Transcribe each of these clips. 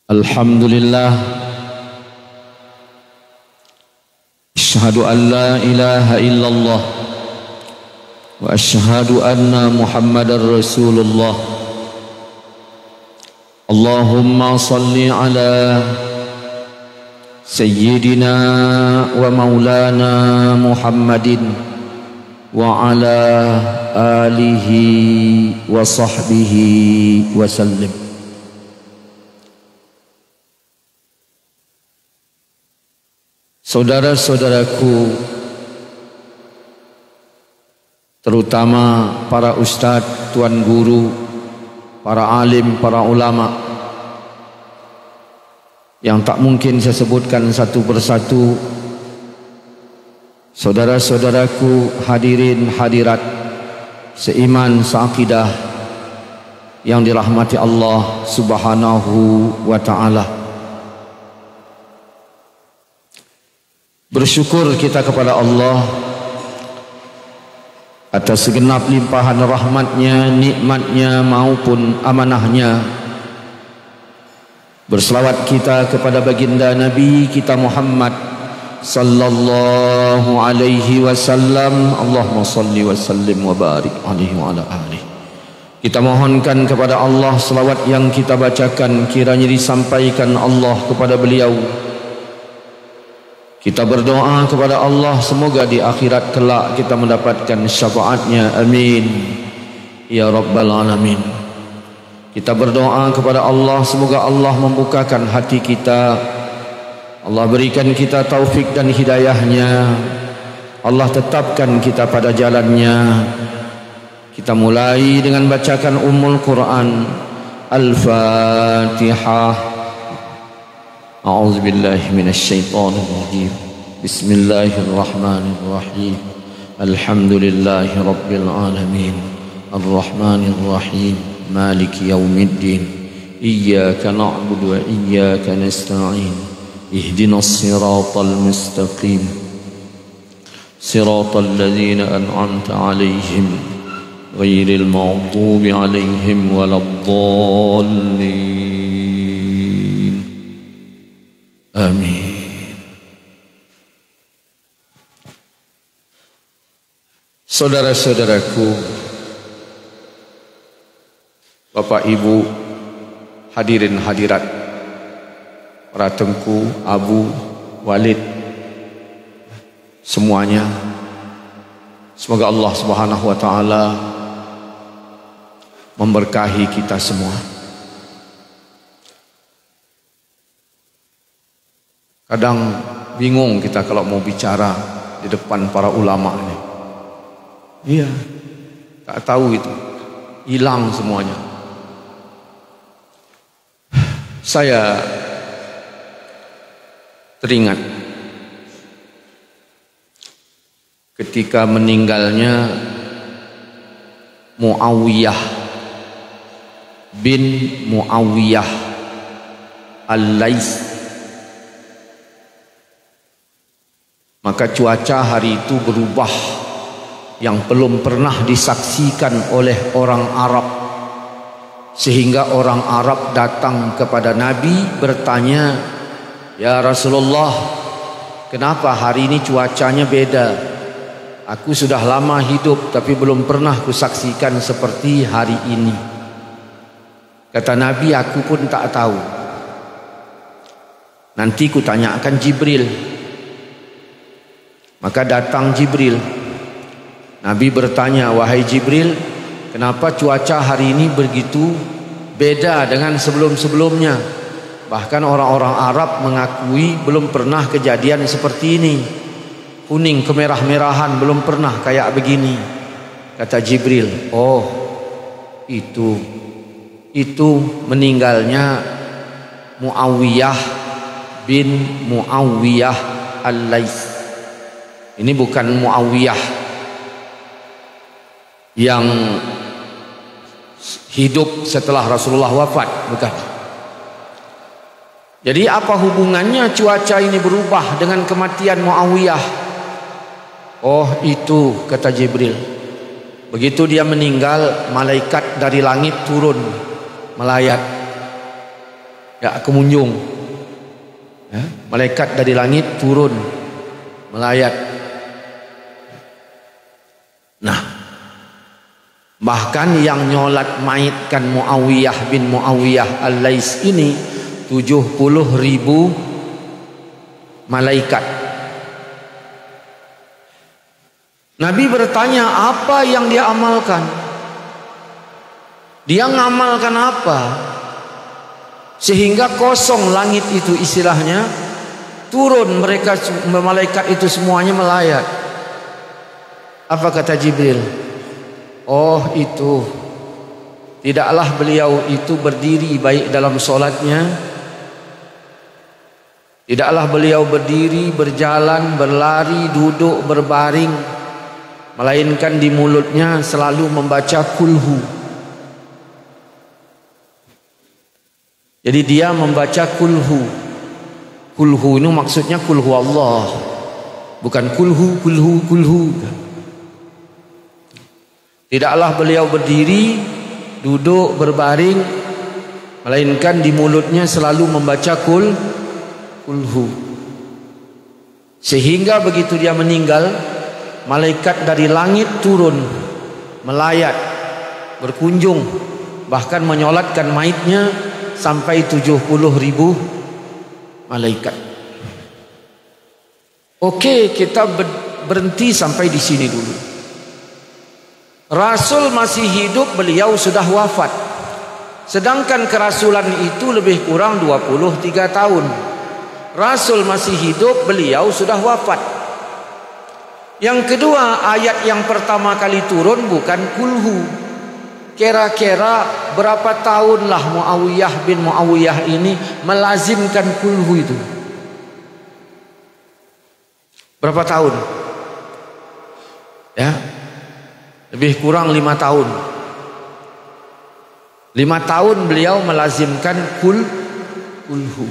Alhamdulillah, asyhadu an la ilaha illallah wa asyhadu anna Muhammadar Rasulullah. Allahumma salli ala sayyidina wa maulana Muhammadin wa ala alihi wa sahbihi wa sallim. Saudara-saudaraku, terutama para ustadz, tuan guru, para alim, para ulama yang tak mungkin saya sebutkan satu persatu, saudara-saudaraku hadirin hadirat seiman seakidah yang dirahmati Allah Subhanahu wa ta'ala. Bersyukur kita kepada Allah atas segenap limpahan rahmatnya, nikmatnya maupun amanahnya. Berselawat kita kepada baginda Nabi kita Muhammad sallallahu alaihi wasallam. Allahumma salli wa sallim wa barik alaihi wa ala alihi. Kita mohonkan kepada Allah selawat yang kita bacakan kiranya disampaikan Allah kepada beliau. Kita berdoa kepada Allah semoga di akhirat kelak kita mendapatkan syafaatnya. Amin ya rabbal alamin. Kita berdoa kepada Allah semoga Allah membukakan hati kita, Allah berikan kita taufik dan hidayahnya, Allah tetapkan kita pada jalannya. Kita mulai dengan bacakan Ummul Quran. Al-Fatihah. A'udzu billahi minasy syaithanir rajim. Bismillahirrahmanirrahim. Alhamdulillahi rabbil alamin. Arrahmanir rahim. Maliki yaumiddin. Iyyaka na'budu wa iyyaka nasta'in. Ihdinas siratal mustaqim. Siratal ladzina an'amta 'alaihim ghairil maghdubi 'alaihim waladdallin. Amin. Saudara-saudaraku, Bapak Ibu, hadirin hadirat, para tengku, Abu, Walid, semuanya, semoga Allah Subhanahu wa ta'ala memberkahi kita semua. Kadang bingung kita kalau mau bicara di depan para ulama ini. Iya, tak tahu itu, hilang semuanya. Saya teringat ketika meninggalnya Muawiyah bin Muawiyah Al-Lais. Maka cuaca hari itu berubah yang belum pernah disaksikan oleh orang Arab, sehingga orang Arab datang kepada Nabi bertanya, "Ya Rasulullah, kenapa hari ini cuacanya beda? Aku sudah lama hidup tapi belum pernah kusaksikan seperti hari ini." Kata Nabi, "Aku pun tak tahu. Nanti kutanyakan Jibril." Maka datang Jibril. Nabi bertanya, "Wahai Jibril, kenapa cuaca hari ini begitu beda dengan sebelum-sebelumnya? Bahkan orang-orang Arab mengakui belum pernah kejadian seperti ini. Kuning kemerah-merahan, belum pernah kayak begini." Kata Jibril, "Oh, itu meninggalnya Muawiyah bin Muawiyah Al-Lais. Ini bukan Muawiyah yang hidup setelah Rasulullah wafat, bukan. Jadi apa hubungannya cuaca ini berubah dengan kematian Muawiyah?" "Oh itu," kata Jibril, "begitu dia meninggal, malaikat dari langit turun melayat. ya, kemunjung. Ya, malaikat dari langit turun melayat. Nah, bahkan yang nyolat maitkan Muawiyah bin Muawiyah Al-Lais ini 70.000 malaikat. Nabi bertanya apa yang dia amalkan. Dia ngamalkan apa sehingga kosong langit itu, istilahnya turun mereka malaikat itu semuanya melayat. Apa kata Jibril? Oh, itu tidaklah beliau itu berdiri baik dalam solatnya, tidaklah beliau berdiri, berjalan, berlari, duduk, berbaring, melainkan di mulutnya selalu membaca kulhu. Jadi dia membaca kulhu. Kulhu itu maksudnya kulhu Allah, bukan kulhu. Tidaklah beliau berdiri, duduk, berbaring, melainkan di mulutnya selalu membaca kulhu. Sehingga begitu dia meninggal, malaikat dari langit turun melayat, berkunjung, bahkan menyolatkan maitnya sampai 70.000 malaikat. Oke, kita berhenti sampai di sini dulu. Rasul masih hidup, beliau sudah wafat. Sedangkan kerasulan itu lebih kurang 23 tahun. Rasul masih hidup, beliau sudah wafat. Yang kedua, ayat yang pertama kali turun bukan kulhu. Kira-kira berapa tahunlah Muawiyah bin Muawiyah ini melazimkan kulhu itu? Berapa tahun? Ya, lebih kurang 5 tahun. 5 tahun beliau melazimkan kulhu.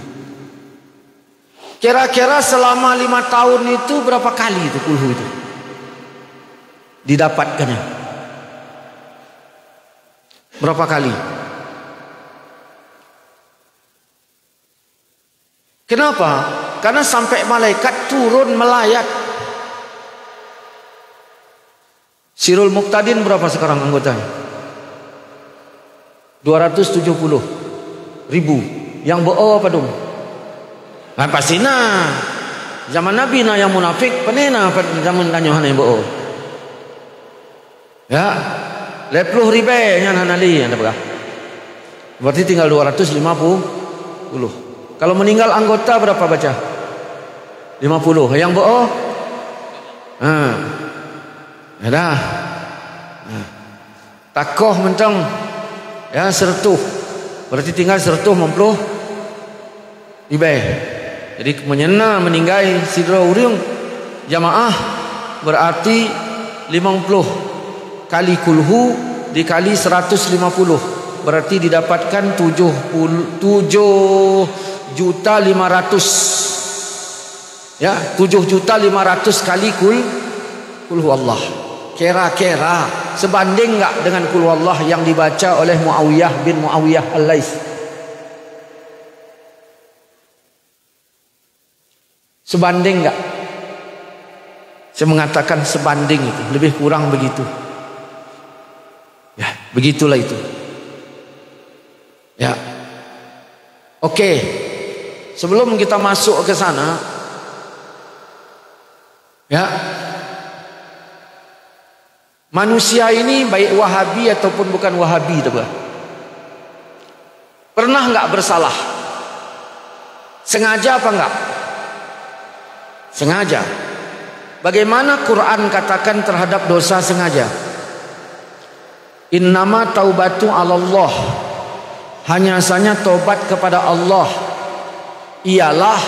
Kira-kira selama 5 tahun itu berapa kali itu kulhu itu didapatkannya? Berapa kali? Kenapa? Karena sampai malaikat turun melayat. Sirul Muqtadin berapa sekarang anggotanya? 270.000. Yang bohong apa dong? Nah, pasti nah. Zaman Nabi nah yang munafik, penena zaman tanyuhan yang bohong. Ya. 10.000 nya nanali anda berapa? Berarti tinggal 250. Kalau meninggal anggota berapa baca? 50. Yang bohong? Ada. Takoh mentang ya 100. Berarti tinggal 150 ibai. Jadi menyena meninggal sidra urang jamaah berarti 50 kali kulhu dikali 150 berarti didapatkan 7.500.000 ya, 7.500.000 kali kulhu Allah. Kira-kira sebanding enggak dengan kulhu Allah yang dibaca oleh Muawiyah bin Muawiyah Al-Lais? Sebanding enggak? Saya mengatakan sebanding, itu lebih kurang begitu. Ya, begitulah itu. Ya. Oke. Sebelum kita masuk ke sana, ya. Manusia ini baik Wahabi ataupun bukan Wahabi, pernah enggak bersalah? Sengaja apa enggak? Sengaja. Bagaimana Quran katakan terhadap dosa sengaja? Innama taubatu 'alallah. Hanya saja tobat kepada Allah ialah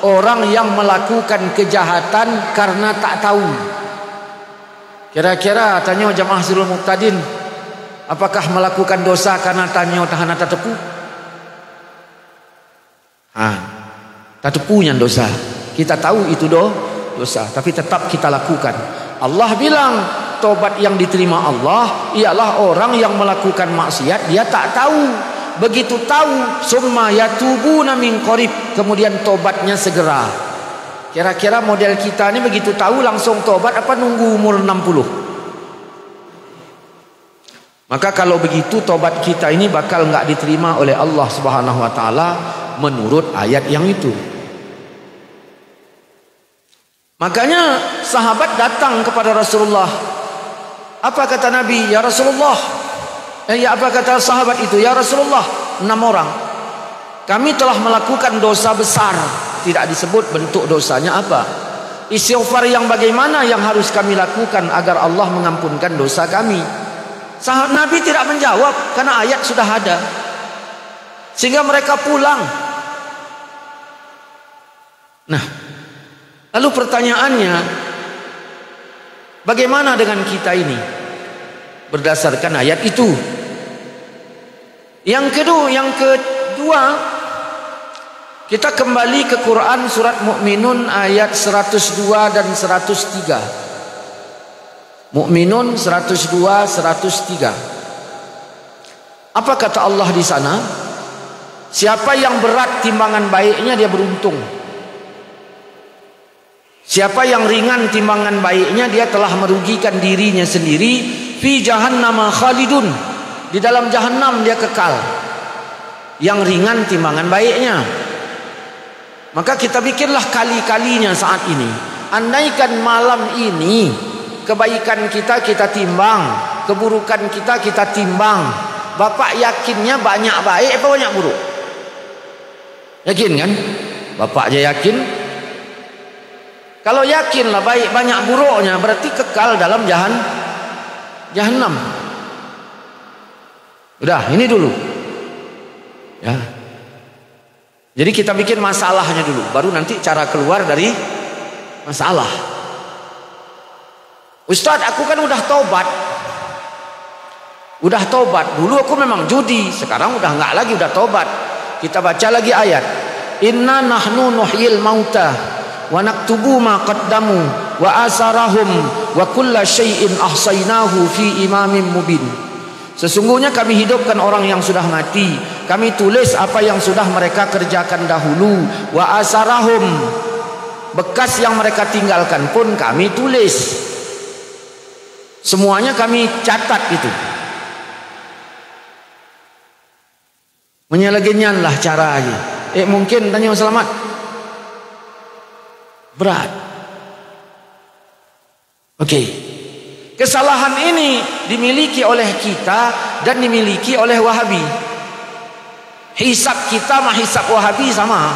orang yang melakukan kejahatan karena tak tahu. Kira-kira tanya jamaah Sirul Muqtadin, apakah melakukan dosa karena tanya tahan tak tepu? Tak tepunya dosa. Kita tahu itu dosa, tapi tetap kita lakukan. Allah bilang tobat yang diterima Allah ialah orang yang melakukan maksiat dia tak tahu. begitu tahu summa yatubuna min qarib, kemudian tobatnya segera. Kira-kira model kita ini begitu tahu langsung tobat apa nunggu umur 60? Maka kalau begitu tobat kita ini bakal nggak diterima oleh Allah Subhanahu wa taala menurut ayat yang itu. Makanya sahabat datang kepada Rasulullah. Apa kata Nabi? Ya Rasulullah. Apa kata sahabat itu? Ya Rasulullah, 6 orang. Kami telah melakukan dosa besar. Tidak disebut bentuk dosanya apa. Istighfar yang bagaimana yang harus kami lakukan agar Allah mengampunkan dosa kami? Sahabat Nabi tidak menjawab karena ayat sudah ada. Sehingga mereka pulang. Nah, lalu pertanyaannya, bagaimana dengan kita ini? Berdasarkan ayat itu. Yang kedua, kita kembali ke Quran surat Mukminun ayat 102 dan 103. Mukminun 102 103. Apa kata Allah di sana? Siapa yang berat timbangan baiknya dia beruntung. Siapa yang ringan timbangan baiknya dia telah merugikan dirinya sendiri. Fi jahannam khalidun, di dalam jahannam dia kekal. Yang ringan timbangan baiknya. Maka kita pikirlah kali-kalinya saat ini. Andaikan malam ini kebaikan kita timbang, keburukan kita timbang. Bapak yakinnya banyak baik apa banyak buruk? Yakin kan? Bapak aja yakin. Kalau yakinlah baik banyak buruknya, berarti kekal dalam jahannam. Udah, ini dulu. Ya. Jadi kita bikin masalahnya dulu, baru nanti cara keluar dari masalah. Ustadz, aku kan udah tobat. Dulu aku memang judi, sekarang udah enggak lagi, udah tobat. Kita baca lagi ayat. Inna nahnu nuhyil mauta wa naktubu ma qaddamu wa asarahum wa kulla syai'in ahsaynahu fi imamin mubin. Sesungguhnya kami hidupkan orang yang sudah mati. Kami tulis apa yang sudah mereka kerjakan dahulu. Wa asarahum, bekas yang mereka tinggalkan pun kami tulis. Semuanya kami catat itu. Menyelegenyanlah caranya. Mungkin tanya selamat. Berat. Oke. Kesalahan ini dimiliki oleh kita dan dimiliki oleh Wahabi. Hisab kita sama hisab Wahabi sama.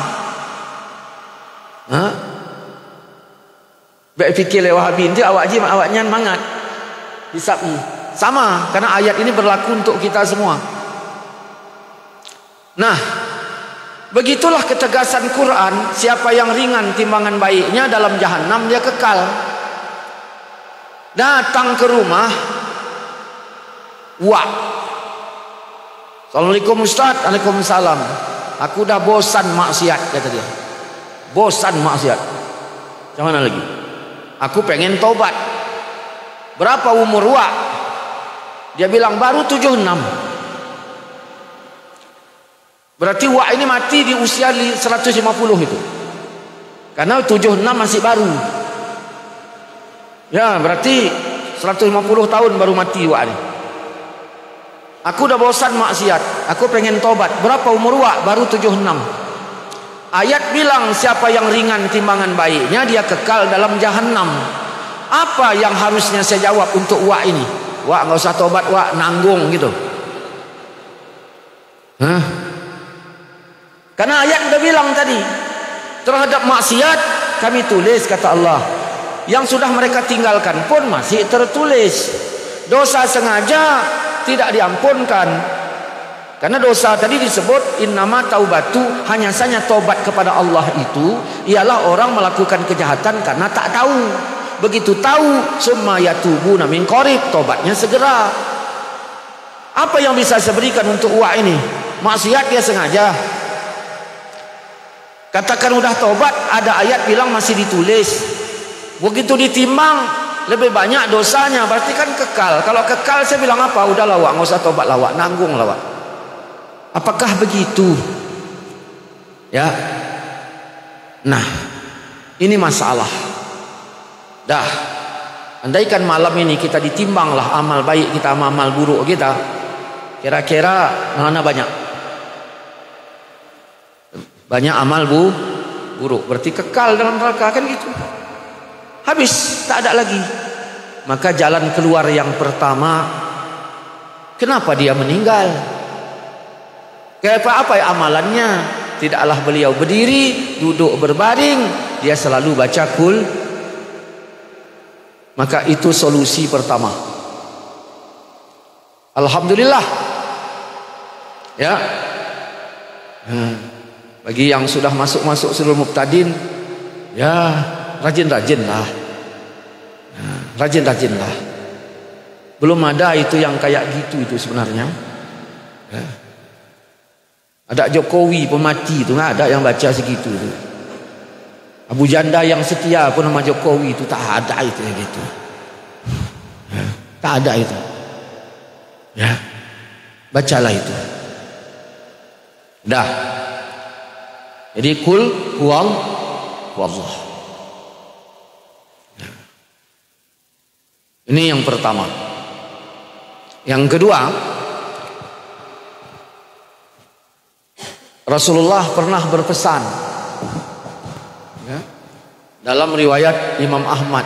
Baik fikir oleh Wahabi nanti awaknya mangat. Hisab ini sama karena ayat ini berlaku untuk kita semua. Nah, begitulah ketegasan Quran. Siapa yang ringan timbangan baiknya dalam jahanam dia kekal. Datang ke rumah, wah, Assalamualaikum Ustaz. Waalaikumsalam. Aku udah bosan maksiat, kata dia. Bosan maksiat. Macam mana lagi? Aku pengen tobat. Berapa umur Wak? Dia bilang baru 76. Berarti Wak ini mati di usia 150 itu. Karena 76 masih baru. Ya, berarti 150 tahun baru mati Wak ini. Aku udah bosan maksiat. Aku pengen tobat. Berapa umur Wak? Baru 76. Ayat bilang siapa yang ringan timbangan baiknya dia kekal dalam jahanam. Apa yang harusnya saya jawab untuk Wak ini? Wak nggak usah tobat, Wak nanggung gitu. Karena ayat udah bilang tadi, terhadap maksiat kami tulis, kata Allah. Yang sudah mereka tinggalkan pun masih tertulis. Dosa sengaja tidak diampunkan. Karena dosa tadi disebut innama taubatu, hanya saja tobat kepada Allah itu ialah orang melakukan kejahatan karena tak tahu. Begitu tahu, summa yatubuna min qarib, tobatnya segera. Apa yang bisa saya berikan untuk Wak ini? Maksiat dia sengaja. Katakan udah tobat, ada ayat bilang masih ditulis. Begitu ditimbang, lebih banyak dosanya, berarti kan kekal. Kalau kekal saya bilang apa? Udahlah Wak, nggak usah tobat lah Wak, nanggung lah Wak. Apakah begitu? Ya. Nah, ini masalah. Dah, andaikan malam ini kita ditimbanglah amal baik kita sama amal buruk kita, kira-kira mana banyak? Banyak amal buruk, berarti kekal dalam neraka, kan gitu. Habis, tak ada lagi. Maka jalan keluar yang pertama, kenapa dia meninggal? Apa ya amalannya? Tidaklah beliau berdiri, duduk berbaring, dia selalu baca kul. Maka itu solusi pertama. Alhamdulillah. Ya. Bagi yang sudah masuk Surul Muqtadin, ya rajin-rajinlah. Rajin-rajinlah. Belum ada itu yang kayak gitu itu sebenarnya. Ya. Ada Jokowi pemati itu nggak ada yang baca segitu itu. Abu Janda yang setia pun nama Jokowi itu tak ada itu yang gitu. Ya, tak ada itu. Ya, bacalah itu. Dah. Jadi kul huwallah. Ya. Ini yang pertama. Yang kedua, Rasulullah pernah berpesan, ya, dalam riwayat Imam Ahmad.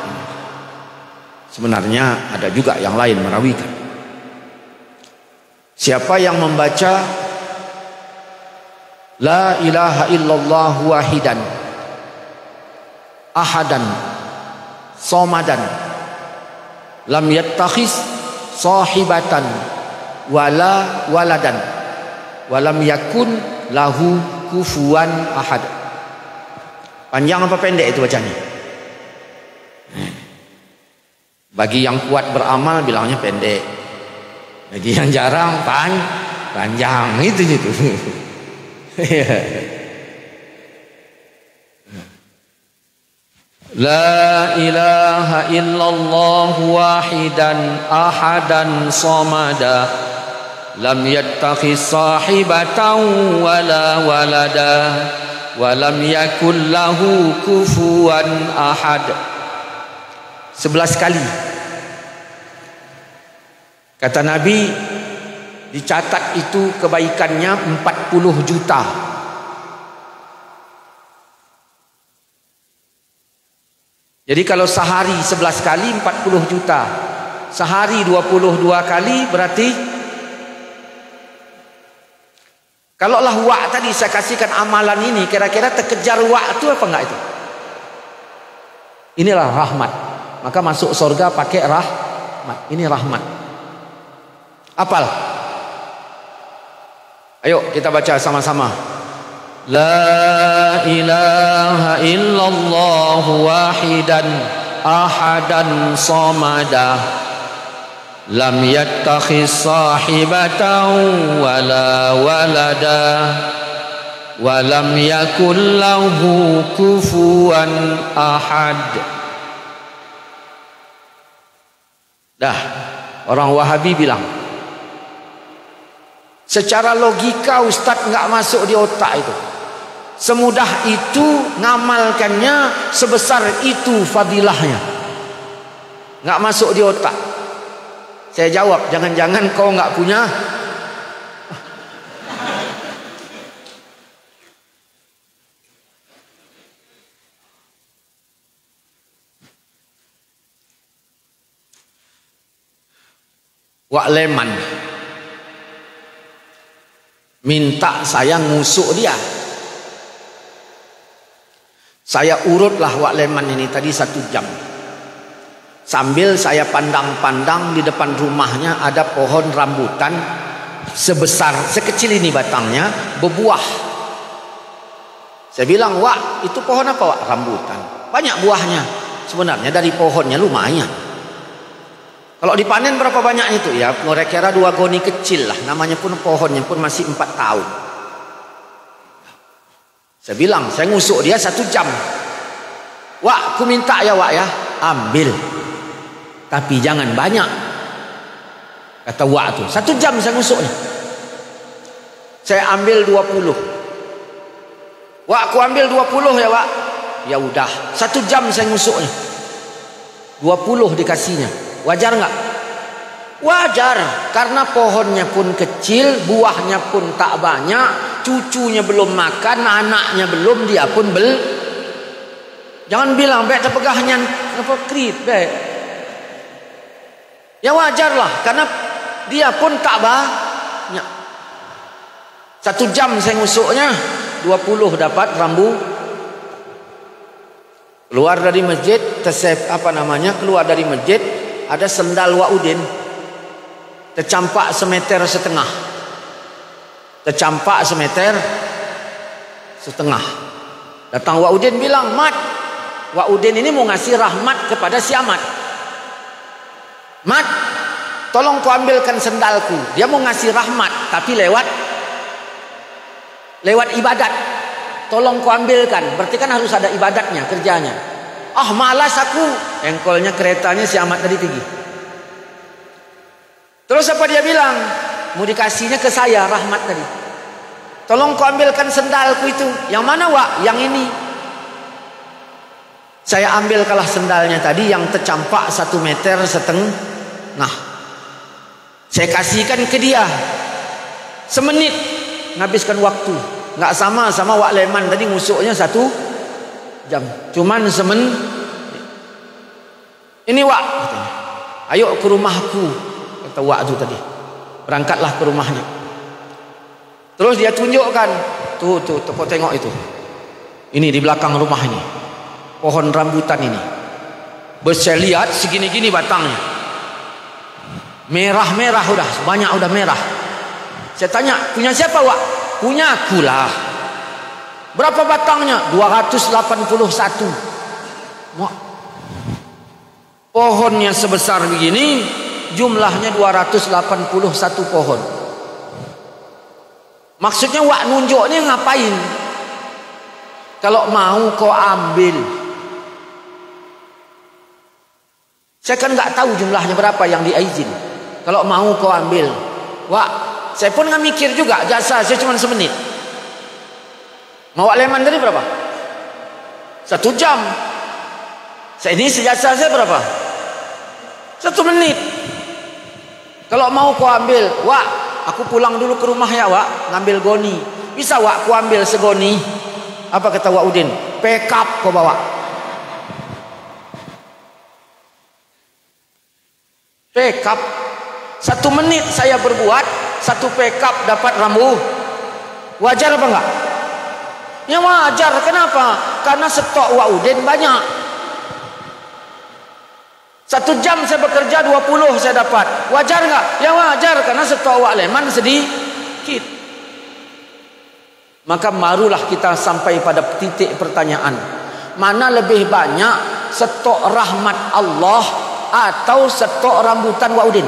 Sebenarnya ada juga yang lain merawikan. Siapa yang membaca La ilaha illallah wahidan ahadan somadan lam yattakhis sahibatan wala waladan walam yakun lahu kufuwan ahad. Panjang apa pendek itu bacanya? Bagi yang kuat beramal bilangnya pendek, bagi yang jarang panjang itu gitu. La ilaha illallah wahidan ahadan somada lam yattakhis sahibatan wala walada walam yakul lahu kufuwan ahad. 11 kali kata Nabi, dicatat itu kebaikannya 40 juta. Jadi kalau sehari 11 kali 40 juta, sehari 22 kali, berarti kalaulah wa' tadi saya kasihkan amalan ini, kira-kira terkejar wa' itu apa enggak itu? Inilah rahmat. Maka masuk surga pakai rahmat. Ini rahmat. Apal? Ayo kita baca sama-sama. La ilaha illallah wahidan ahadan somada lam yattakhis sahibatan wala walada walam yakul lahu kufuwan ahad. Dah, orang Wahabi bilang secara logika Ustadz nggak masuk di otak itu. Semudah itu ngamalkannya, sebesar itu fadilahnya. Nggak masuk di otak. Saya jawab, jangan-jangan kau nggak punya. Wak Leman minta saya ngusuk dia. Saya urutlah Wak Leman ini tadi 1 jam. Sambil saya pandang-pandang di depan rumahnya ada pohon rambutan sebesar sekecil ini batangnya, berbuah. Saya bilang, "Wak, itu pohon apa, Wak?" "Rambutan." "Banyak buahnya." Sebenarnya dari pohonnya lumayan. Kalau dipanen berapa banyak itu? Ya kira-kira 2 goni kecil lah. Namanya pun pohonnya pun masih 4 tahun. Saya bilang, saya ngusuk dia 1 jam. "Wak, aku minta ya, Wak ya." "Ambil. Tapi jangan banyak." Kata Wak tuh. 1 jam saya ngusuknya. Saya ambil 20. Wak, aku ambil 20 ya, Wak. Ya udah, 1 jam saya ngusuknya. 20 dikasihnya. Wajar nggak? Wajar, karena pohonnya pun kecil, buahnya pun tak banyak, cucunya belum makan, anaknya belum, dia pun Jangan bilang baik terpegahnya apa krit baik. Ya wajar lah, karena dia pun tak banyak. 1 jam saya ngusuknya, 20 dapat rambu. Keluar dari masjid, keluar dari masjid, ada sendal Wak Udin. Tercampak semeter setengah. Tercampak semeter setengah. Datang Wak Udin bilang, Mat, Wak Udin ini mau ngasih rahmat kepada si Ahmad. Mat, tolong kau ambilkan sendalku. Dia mau ngasih rahmat, tapi lewat ibadat. Tolong kau ambilkan. Berarti kan harus ada ibadatnya, kerjanya. Ah, malas aku. Engkolnya keretanya si Ahmad tadi pergi. Terus apa dia bilang? Mau dikasihnya ke saya rahmat tadi. Tolong kau ambilkan sendalku itu. Yang mana, Wak? Yang ini. Saya ambil kalah sendalnya tadi yang tercampak 1 meter setengah. Saya kasihkan ke dia. Semenit menghabiskan waktu. Nggak sama Wak Leman tadi ngusuknya 1 jam. Cuman ini Wak, ayo ke rumahku, kata Wak itu tadi. Berangkatlah ke rumahnya. Terus dia tunjukkan, tuh kau tengok itu. Ini di belakang rumah ini, pohon rambutan ini. Saya lihat segini-gini batangnya, merah-merah udah, banyak udah merah. Saya tanya, punya siapa, Wak? Punya aku lah. Berapa batangnya? 281. Wah. Pohonnya sebesar begini, jumlahnya 281 pohon. Maksudnya Wak nunjuknya ngapain? Kalau mau kau ambil. Saya kan nggak tahu jumlahnya berapa yang diizin. Kalau mau kau ambil. Wak, saya pun nggak mikir juga, jasa saya cuma semenit. Mau Wak Leman tadi berapa? 1 jam. Saya ini sejasa saya berapa? 1 menit. Kalau mau kau ambil, Wak, aku pulang dulu ke rumah ya, Wak, ngambil goni. Bisa, Wak, aku ambil segoni? Apa kata Wak Udin? Pick up kau bawa. Pick up. 1 menit saya berbuat, 1 pick up dapat rambu. Wajar apa enggak? Ya wajar. Kenapa? Karena stok Wak Udin banyak. 1 jam saya bekerja, 20 saya dapat. Wajar enggak? Ya wajar, karena stok Wak Leman sedikit. Maka barulah kita sampai pada titik pertanyaan. Mana lebih banyak, stok rahmat Allah atau stok rambutan Wak Udin?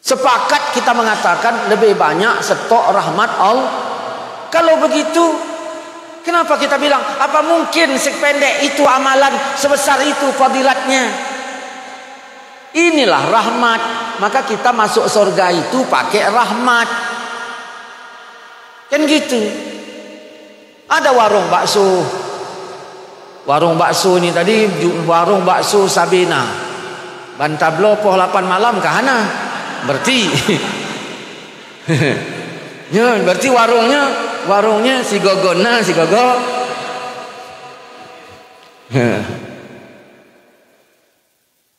Sepakat kita mengatakan lebih banyak stok rahmat Allah. Kalau begitu, kenapa kita bilang apa mungkin sependek itu amalan, sebesar itu fadilatnya? Inilah rahmat. Maka kita masuk surga itu pakai rahmat. Kan gitu. Ada warung bakso. Warung bakso ini tadi warung bakso Sabina. Bantablo poh 8 malam ke hana. Berarti ya, berarti warungnya si gogo.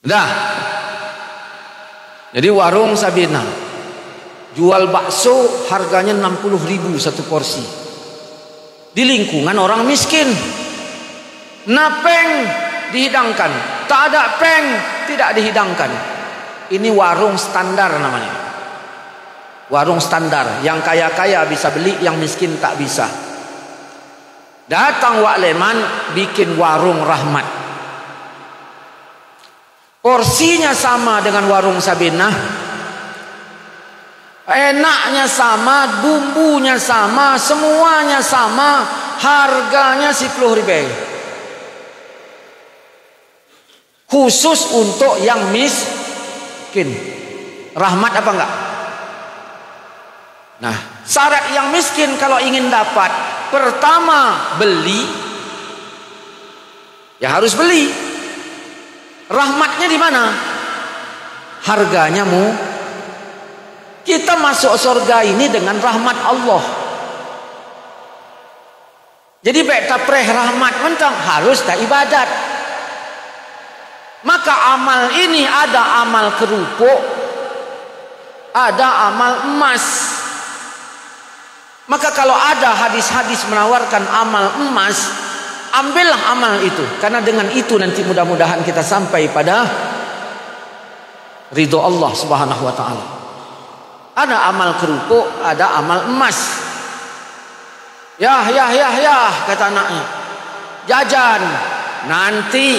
Dah. Jadi warung Sabina jual bakso harganya 60.000 1 porsi. Di lingkungan orang miskin. Napeng dihidangkan, tak ada peng tidak dihidangkan. Ini warung standar namanya. Warung standar, yang kaya-kaya bisa beli, yang miskin tak bisa. Datang Wak Leman bikin warung rahmat. Porsinya sama dengan warung Sabinah. Enaknya sama, bumbunya sama, semuanya sama, harganya 10.000. Khusus untuk yang miskin. Rahmat apa enggak? Nah, syarat yang miskin kalau ingin dapat, pertama beli, ya harus beli. Rahmatnya di mana? Harganya kita masuk surga ini dengan rahmat Allah. Jadi beta preh rahmat mentang harus tak ibadat. Maka amal ini ada amal kerupuk, ada amal emas. Maka kalau ada hadis-hadis menawarkan amal emas, ambillah amal itu. Karena dengan itu nanti mudah-mudahan kita sampai pada ridho Allah Subhanahu wa ta'ala. Ada amal kerupuk, ada amal emas. Ya kata anaknya, jajan nanti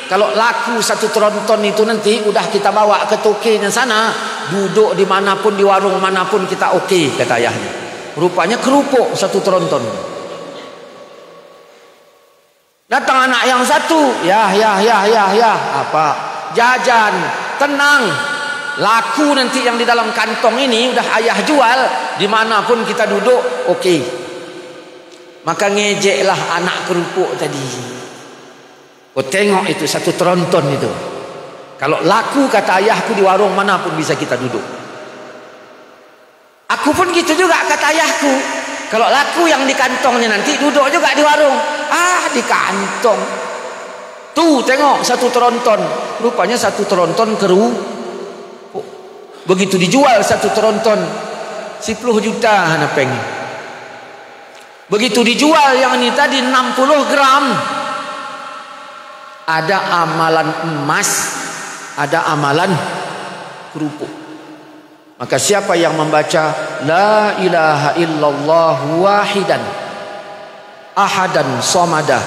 kalau laku 1 tronton itu nanti udah kita bawa ke tokinya sana, duduk dimanapun, di warung manapun kita oke, kata ayahnya. Rupanya kerupuk 1 tronton. Datang anak yang satu, ya apa, jajan, tenang, laku nanti yang di dalam kantong ini udah ayah jual, dimanapun kita duduk oke. Maka ngejeklah anak kerupuk tadi. Oh, tengok itu 1 tronton itu. Kalau laku kata ayahku di warung manapun bisa kita duduk. Aku pun gitu juga kata ayahku. Kalau laku yang di kantongnya nanti duduk juga di warung. Di kantong. Tuh tengok 1 tronton. Rupanya 1 tronton kerupuk. Begitu dijual 1 tronton 10 juta hanapeng. Begitu dijual yang ini tadi 60 gram. Ada amalan emas, ada amalan kerupuk. Maka siapa yang membaca la ilaha illallah wahidan ahadan somadah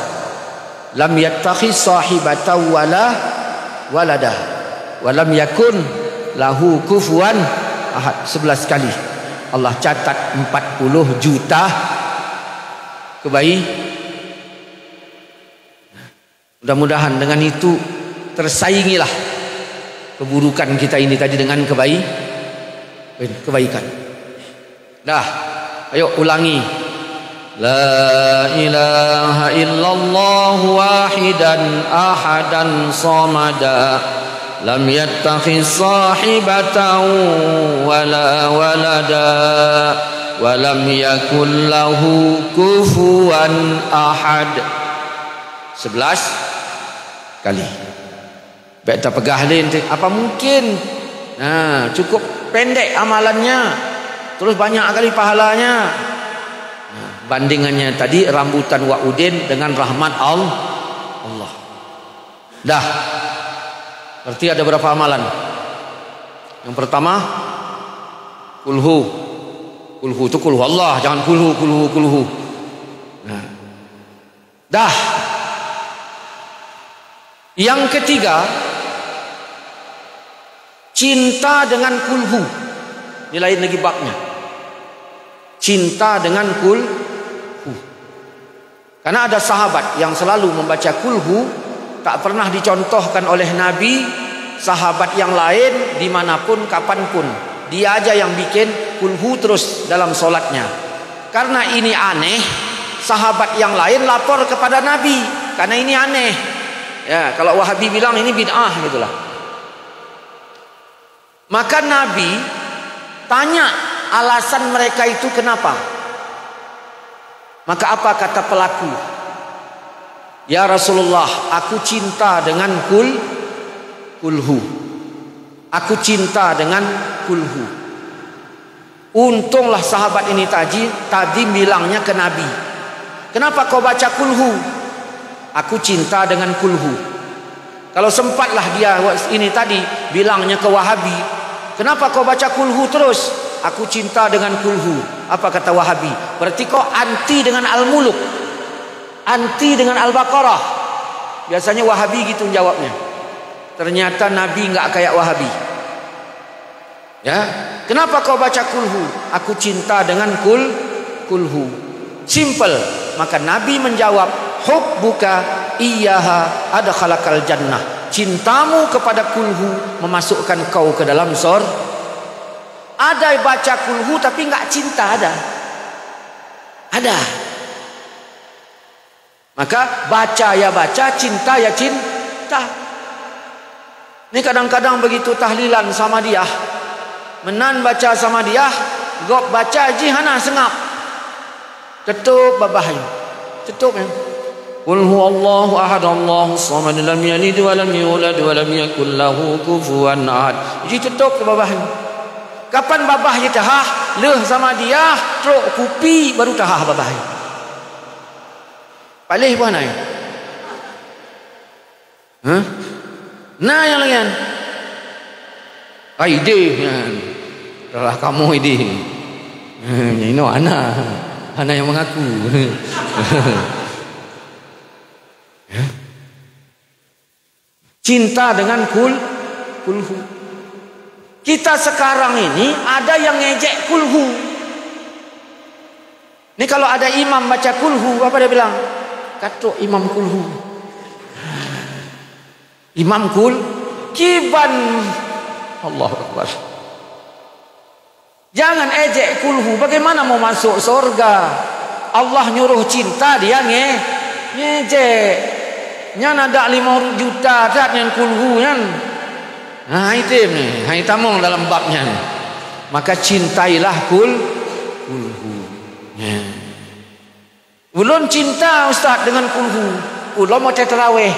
lam yattakhis sahibatan wala waladah walam yakun lahu kufuwan ahad, 11 kali Allah catat 40 juta kebaikan. Mudah-mudahan dengan itu tersaingilah keburukan kita ini tadi dengan kebaikan. Dah, ayo ulangi. La ilaha illallah wahidan ahadan samada lam yattakhis sahibatan wala walada walam yakul lahu kufuwan ahad. 11 kali. Baik tak pegah lain. Apa mungkin? Nah, cukup pendek amalannya, terus banyak kali pahalanya. Nah, bandingannya tadi rambutan Wa'udin dengan rahmat Allah. Dah. Berarti ada berapa amalan? Yang pertama, kulhu. Kulhu itu kulhu Allah, jangan kulhu. Nah. Dah. Yang ketiga, cinta dengan kulhu. Ini lain lagi babnya. Cinta dengan kulhu. Karena ada sahabat yang selalu membaca kulhu, tak pernah dicontohkan oleh Nabi. Sahabat yang lain dimanapun kapanpun, dia aja yang bikin kulhu terus dalam solatnya. Karena ini aneh, sahabat yang lain lapor kepada Nabi karena ini aneh. Ya, kalau Wahabi bilang ini bid'ah gitulah. Maka Nabi tanya alasan mereka itu kenapa. Maka apa kata pelaku? Ya Rasulullah, aku cinta dengan kulhu. Aku cinta dengan kulhu. Untunglah sahabat ini tadi bilangnya ke Nabi. Kenapa kau baca kulhu? Aku cinta dengan kulhu. Kalau sempatlah dia ini tadi bilangnya ke Wahabi, kenapa kau baca kulhu terus? Aku cinta dengan kulhu. Apa kata Wahabi? Berarti kau anti dengan Al-Muluk, anti dengan Al-Baqarah. Biasanya Wahabi gitu jawabnya. Ternyata Nabi enggak kayak Wahabi. Ya, kenapa kau baca kulhu? Aku cinta dengan kulhu. Simple. Maka Nabi menjawab, hubbuka iyyaha adkhalakal jannah. Cintamu kepada kulhu memasukkan kau ke dalam Ada baca kulhu tapi enggak cinta, ada. Ada. Maka baca ya baca, cinta ya cinta. Ini kadang-kadang begitu tahlilan sama dia, menan baca sama dia, gop baca jihana sengap. Tutup babahnya. Tutup ya. Qul huwallahu ahad Allahu samad lam yalid wa lam yulad wa lam yakul lahu kufuwan ahad. Jadi tutup ke babahnya. Kapan babahnya tahah leh sama dia, truk kupi baru tahah babahnya. Palih pun ai. Hah? Nah yang lain. Ai ide kan. Adalah kamu ide. Ini anak yang mengaku. Cinta dengan kulhu. Kita sekarang ini ada yang ngejek kulhu. Ini kalau ada imam baca kulhu, apa dia bilang? Katuk imam kulhu. Imam kiban. Allahu Akbar. Jangan ejek kulhu. Bagaimana mau masuk surga? Allah nyuruh cinta, dia ngejek. Nyan ada 5 juta tak yang kulhu kan. Nah itu ni, hai tamong dalam babnya. Maka cintailah kulhu. Ya. Ulun cinta ustaz dengan kulhu. Ulun mau tarawih.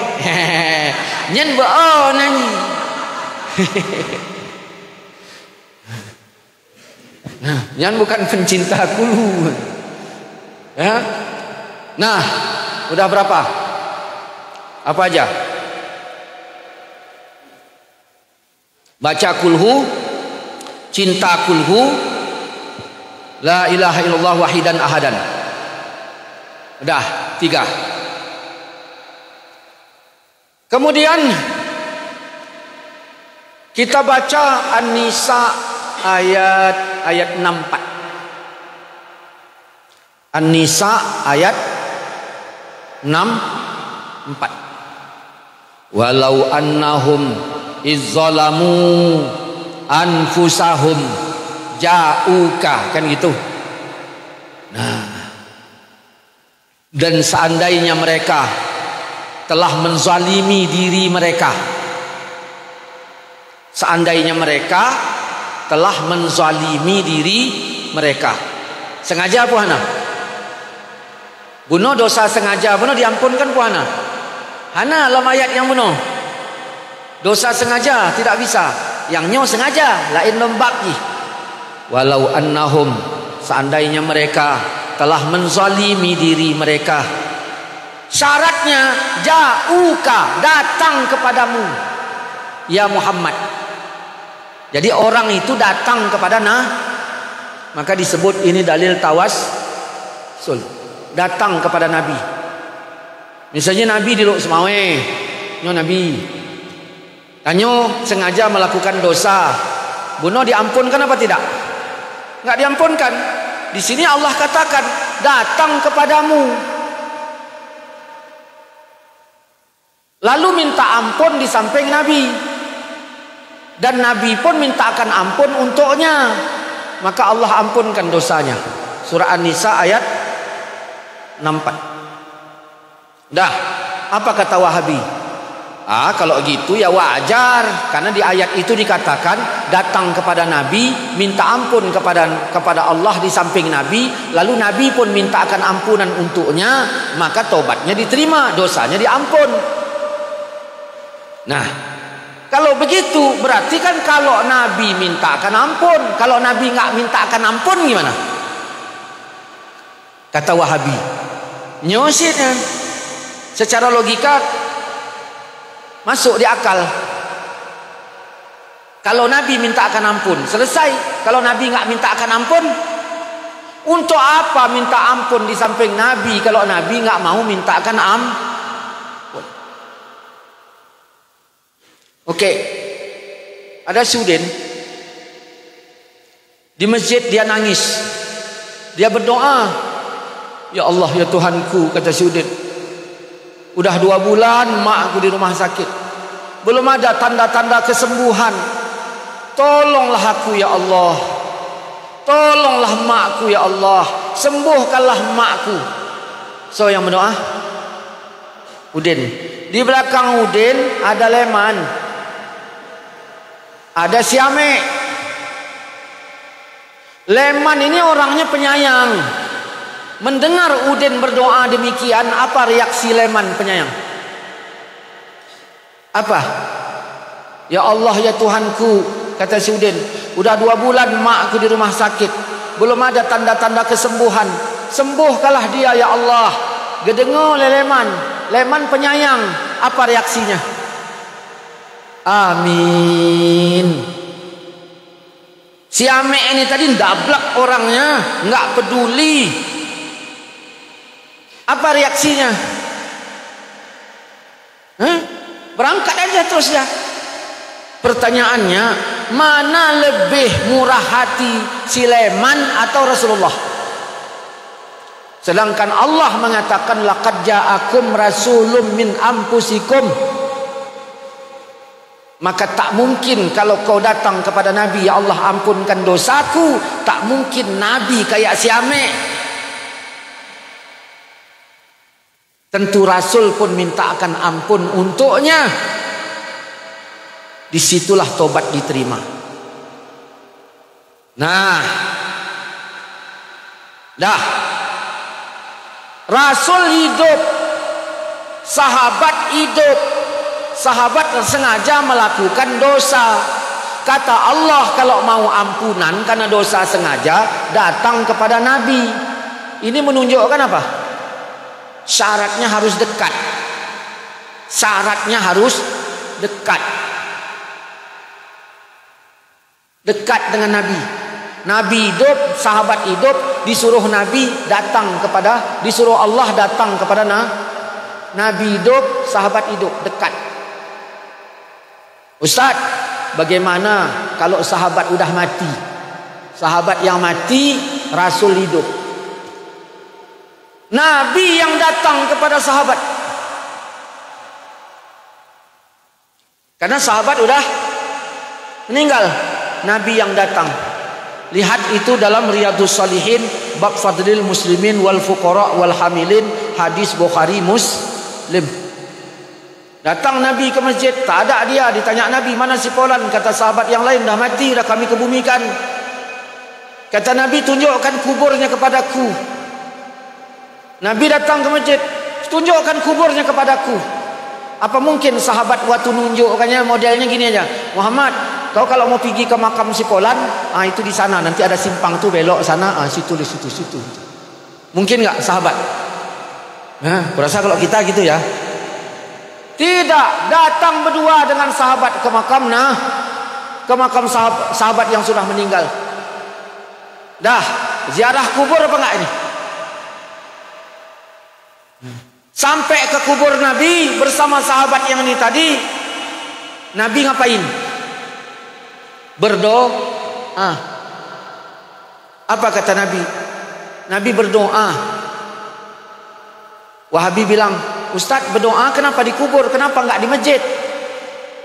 Nyan nyanyi. Nah, nyan bukan pencinta kulhu. Ya. Nah, udah berapa? Apa aja? Baca kulhu, cinta kulhu, la ilaha illallah wahidan ahadan. Udah 3. Kemudian kita baca An-Nisa ayat 64. An-Nisa ayat 64. Walau annahum izzalamu anfusahum ja'uka, kan gitu. Nah, dan seandainya mereka telah menzalimi diri mereka, seandainya mereka telah menzalimi diri mereka, sengaja puana bunuh, dosa sengaja bunuh diampunkan puana. Hana dalam ayat yang bunuh dosa sengaja tidak bisa, yang nyo sengaja lain membaki. Walau annahum, seandainya mereka telah menzalimi diri mereka, syaratnya ja'uka, datang kepadamu ya Muhammad. Jadi orang itu datang kepada maka disebut ini dalil tawassul, datang kepada Nabi. Misalnya Nabi di Luk Semawe, nyo Nabi tanyo sengaja melakukan dosa, bunuh diampunkan apa tidak? Enggak diampunkan. Di sini Allah katakan datang kepadamu, lalu minta ampun di samping Nabi, dan Nabi pun mintakan ampun untuknya, maka Allah ampunkan dosanya. Surah An-Nisa ayat 64. Dah, apa kata Wahabi? Kalau gitu ya wajar, karena di ayat itu dikatakan datang kepada Nabi, minta ampun kepada Allah di samping Nabi, lalu Nabi pun mintakan ampunan untuknya, maka tobatnya diterima, dosanya diampun. Nah, kalau begitu berarti kan kalau Nabi mintakan ampun, kalau Nabi nggak mintakan ampun gimana? Kata Wahabi, nyosit kan? Secara logika masuk di akal. Kalau Nabi minta akan ampun, selesai. Kalau Nabi nggak minta akan ampun, untuk apa minta ampun di samping Nabi kalau Nabi nggak mau minta akan ampun? Oke, ada student di masjid, dia nangis, dia berdoa, ya Allah ya Tuhanku, kata student, udah 2 bulan mak aku di rumah sakit, belum ada tanda-tanda kesembuhan. Tolonglah aku ya Allah. tolonglah makku ya Allah, sembuhkanlah makku. So yang berdoa Udin. Di belakang Udin ada Leman, ada Siame. Leman ini orangnya penyayang. Mendengar Udin berdoa demikian, apa reaksi Leman penyayang? Apa? Ya Allah ya Tuhanku, kata si Udin, udah 2 bulan makku di rumah sakit, belum ada tanda-tanda kesembuhan. Sembuhkanlah dia ya Allah. Gedengar oleh Leman. Leman penyayang. Apa reaksinya? Amin. Si Ame ini tadi dablak orangnya, nggak peduli. Apa reaksinya? Berangkat aja terus ya. Pertanyaannya, mana lebih murah hati, si Leman atau Rasulullah? Sedangkan Allah mengatakan laqad ja'akum rasulun min anfusikum. Maka tak mungkin kalau kau datang kepada Nabi, ya Allah ampunkan dosaku, tak mungkin Nabi kayak si Ame. Tentu Rasul pun minta akan ampun untuknya. Disitulah tobat diterima. Nah, dah. Rasul hidup, sahabat hidup, sahabat sengaja melakukan dosa. Kata Allah kalau mau ampunan karena dosa sengaja, datang kepada Nabi. Ini menunjukkan apa? Syaratnya harus dekat. Syaratnya harus dekat. Dekat dengan Nabi. Nabi hidup, sahabat hidup, disuruh Nabi datang kepada, disuruh Allah datang kepada Nabi hidup, sahabat hidup, dekat. Ustaz, bagaimana kalau sahabat udah mati? Sahabat yang mati, Rasul hidup. Nabi yang datang kepada sahabat. Karena sahabat udah meninggal, Nabi yang datang. Lihat itu dalam Riyadhus Shalihin bab fadlil muslimin wal fuqara wal hamilin, hadis Bukhari Muslim. Datang Nabi ke masjid, tak ada dia. Ditanya Nabi, mana si Fulan? Kata sahabat yang lain, dah mati, dah kami kebumikan. Kata Nabi, tunjukkan kuburnya kepadaku. Nabi datang ke masjid, tunjukkan kuburnya kepadaku. Apa mungkin sahabat waktu nunjukkannya modelnya gini aja, Muhammad, kau kalau mau pergi ke makam si Fulan, itu di sana, nanti ada simpang tu, belok sana, situ. Mungkin nggak sahabat? Kurasa kalau kita gitu ya. Tidak, datang berdua dengan sahabat ke makam, sahabat yang sudah meninggal. Dah, ziarah kubur apa enggak ini? Sampai ke kubur Nabi bersama sahabat yang ini tadi, Nabi ngapain? Berdoa. Apa kata Nabi? Nabi berdoa. Wahabi bilang, Ustaz berdoa kenapa di kubur? Kenapa enggak di masjid?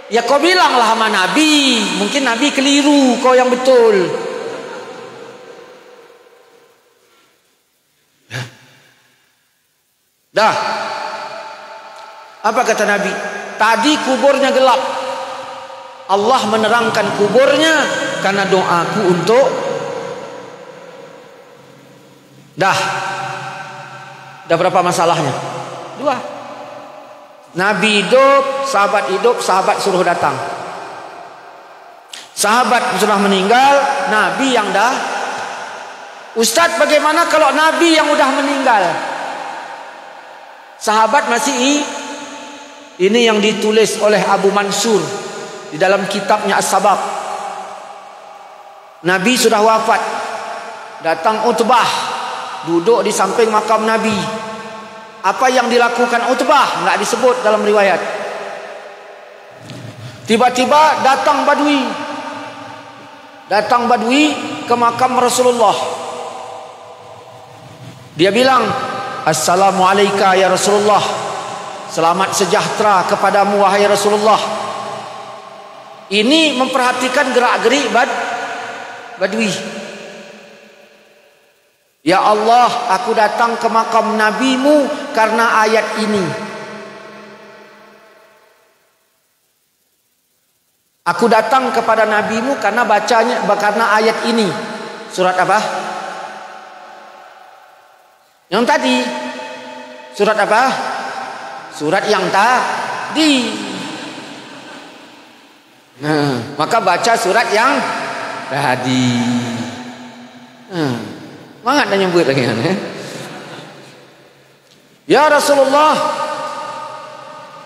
Ya kau bilanglah sama Nabi. Mungkin Nabi keliru, kau yang betul. Dah. Apa kata Nabi? Tadi kuburnya gelap. Allah menerangkan kuburnya karena doaku untuk. Dah berapa masalahnya? 2. Nabi hidup, sahabat suruh datang. Sahabat sudah meninggal, Nabi yang dah. Ustaz, bagaimana kalau Nabi yang udah meninggal? Sahabat masih. Ini yang ditulis oleh Abu Mansur di dalam kitabnya As-Sabab. Nabi sudah wafat. Datang Utbah, duduk di samping makam Nabi. Apa yang dilakukan Utbah enggak disebut dalam riwayat. Tiba-tiba datang Badui ke makam Rasulullah. Dia bilang, Assalamualaikum ya Rasulullah. Selamat sejahtera kepadamu wahai Rasulullah. Ini memperhatikan gerak-gerik Badui. Ya Allah, aku datang ke makam Nabi-Mu karena ayat ini. Aku datang kepada Nabi-Mu karena ayat ini. Surat apa? Yang tadi. Surat apa? Surat yang tadi. Nah, maka baca surat yang tadi. Semangat dah nyebut lagi kan, Ya Rasulullah,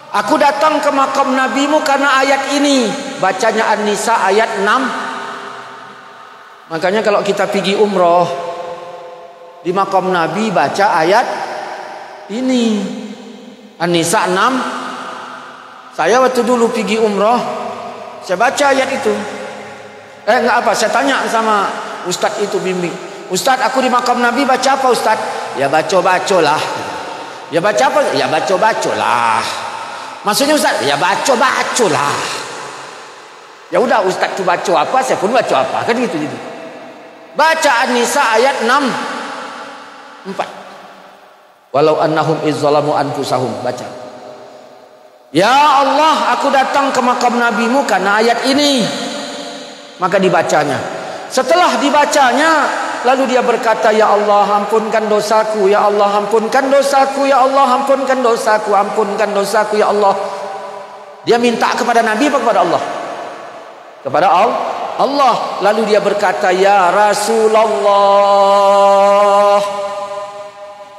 aku datang ke makam Nabi-Mu karena ayat ini. Bacanya An-Nisa ayat 6. Makanya kalau kita pergi umroh di makam Nabi baca ayat ini. An-Nisa 6. Saya waktu dulu pergi umroh, saya baca ayat itu. Enggak apa, saya tanya sama ustaz itu bimbing. Ustaz, aku di makam Nabi baca apa Ustaz? Ya baca-bacalah. Ya baca apa? Ya baca-bacalah. Maksudnya Ustaz, ya baca-bacalah. Ya udah, Ustaz tu baca apa, saya pun baca apa. Kan gitu. Baca An-Nisa ayat 4. Walau annahum izzalamu anfusahum. Baca. Ya Allah, aku datang ke makam Nabi-Mu karena ayat ini. Maka dibacanya. Setelah dibacanya, lalu dia berkata, Ya Allah, ampunkan dosaku. Ya Allah, ampunkan dosaku. Ya Allah, ampunkan dosaku. Ampunkan dosaku, Ya Allah. Dia minta kepada Nabi apa kepada Allah? Kepada Allah. Lalu dia berkata, Ya Rasulullah.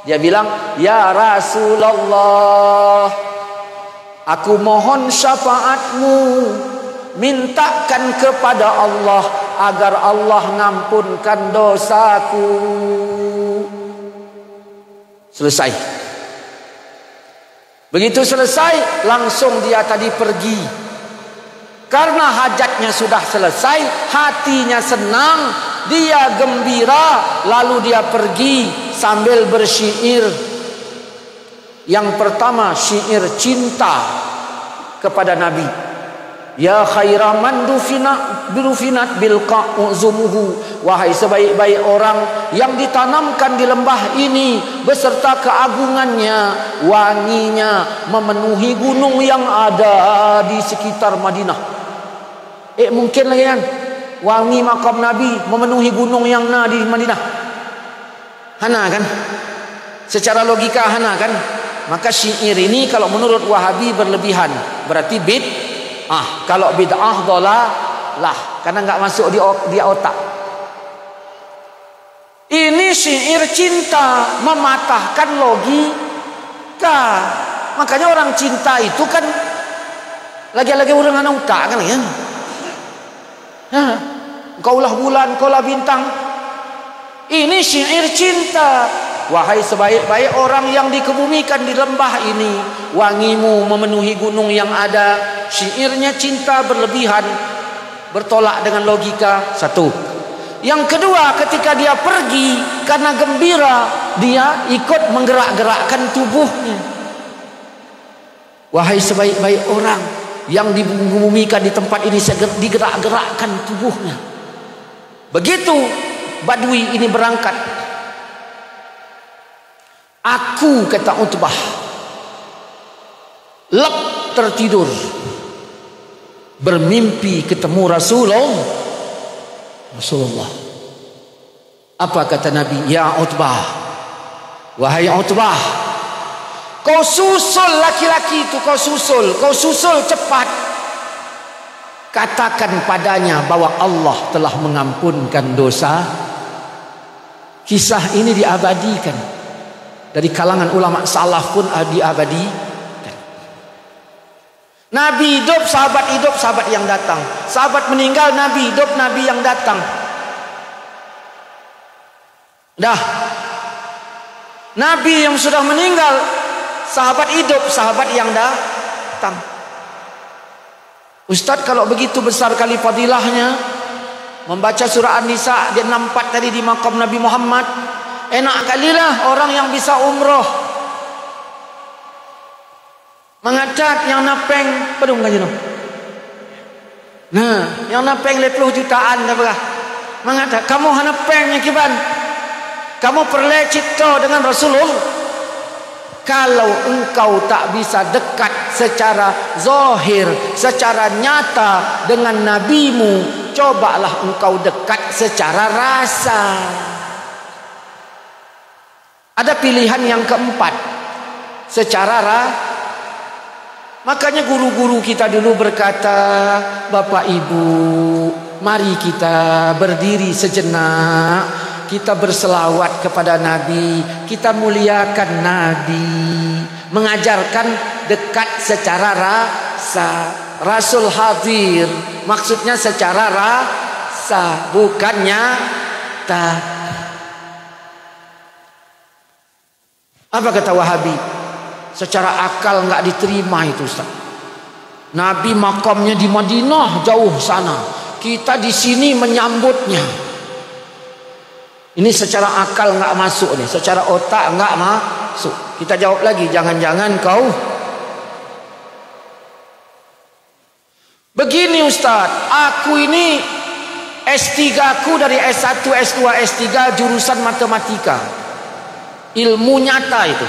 Dia bilang, Ya Rasulullah, aku mohon syafaatmu. Mintakan kepada Allah agar Allah ngampunkan dosaku. Selesai. Begitu selesai, langsung dia tadi pergi. Karena hajatnya sudah selesai, hatinya senang, dia gembira, lalu dia pergi sambil bersyair. Yang pertama, syair cinta kepada Nabi. Ya khairaman dufinat bilqa'uzumuhu, wahai sebaik-baik orang yang ditanamkan di lembah ini beserta keagungannya, wanginya memenuhi gunung yang ada di sekitar Madinah. Mungkin lagi kan wangi makam Nabi memenuhi gunung yang ada di Madinah. Hana kan? Secara logika hana kan? Maka syair ini kalau menurut Wahabi berlebihan, berarti kalau bid'ah dhalalah, karena enggak masuk di otak. Ini syair cinta, mematahkan logika. Makanya orang cinta itu kan lagi-lagi orang anak otak kan ya. Kaulah bulan, kaulah bintang. Ini syair cinta. Wahai sebaik-baik orang yang dikebumikan di lembah ini, wangimu memenuhi gunung yang ada. Syairnya cinta berlebihan, bertolak dengan logika. Satu. Yang kedua, ketika dia pergi karena gembira, dia ikut menggerak-gerakkan tubuhnya. Wahai sebaik-baik orang yang dikebumikan di tempat ini, digerak-gerakkan tubuhnya. Begitu Badui ini berangkat, aku, kata Utbah, lep tertidur, bermimpi ketemu Rasulullah. Apa kata Nabi? Ya Utbah, wahai Utbah, kau susul laki-laki itu, kau susul cepat. Katakan padanya bahwa Allah telah mengampunkan dosa. Kisah ini diabadikan. Dari kalangan ulama salaf pun diabadikan. Nabi hidup, sahabat yang datang. Sahabat meninggal, Nabi hidup, Nabi yang datang. Dah. Nabi yang sudah meninggal, sahabat hidup, sahabat yang datang. Ustaz, kalau begitu besar kali fadilahnya membaca surah An-Nisa di 64 tadi di makam Nabi Muhammad. Enak kalilah orang yang bisa umroh mengacat yang napeng pedung kan jenuh. Nah, yang napeng 50 jutaan dah berah. Mengacat kamu hanapeng yang kiban. Kamu perlecit dengan Rasulullah. Kalau engkau tak bisa dekat secara zahir, secara nyata dengan nabimu, cobalah engkau dekat secara rasa. Ada pilihan yang keempat, secara makanya guru-guru kita dulu berkata, Bapak Ibu, mari kita berdiri sejenak, kita berselawat kepada Nabi, kita muliakan Nabi, mengajarkan dekat secara rasa. Rasul hadir, maksudnya secara rasa, bukan nyata. Apa kata Wahabi? Secara akal nggak diterima itu, Ustaz. Nabi makamnya di Madinah jauh sana, kita di sini menyambutnya. Ini secara akal nggak masuk nih, secara otak nggak masuk. Kita jawab lagi, jangan-jangan kau begini, Ustaz. Aku ini S3 aku dari S1, S2, S3 jurusan matematika, ilmu nyata itu.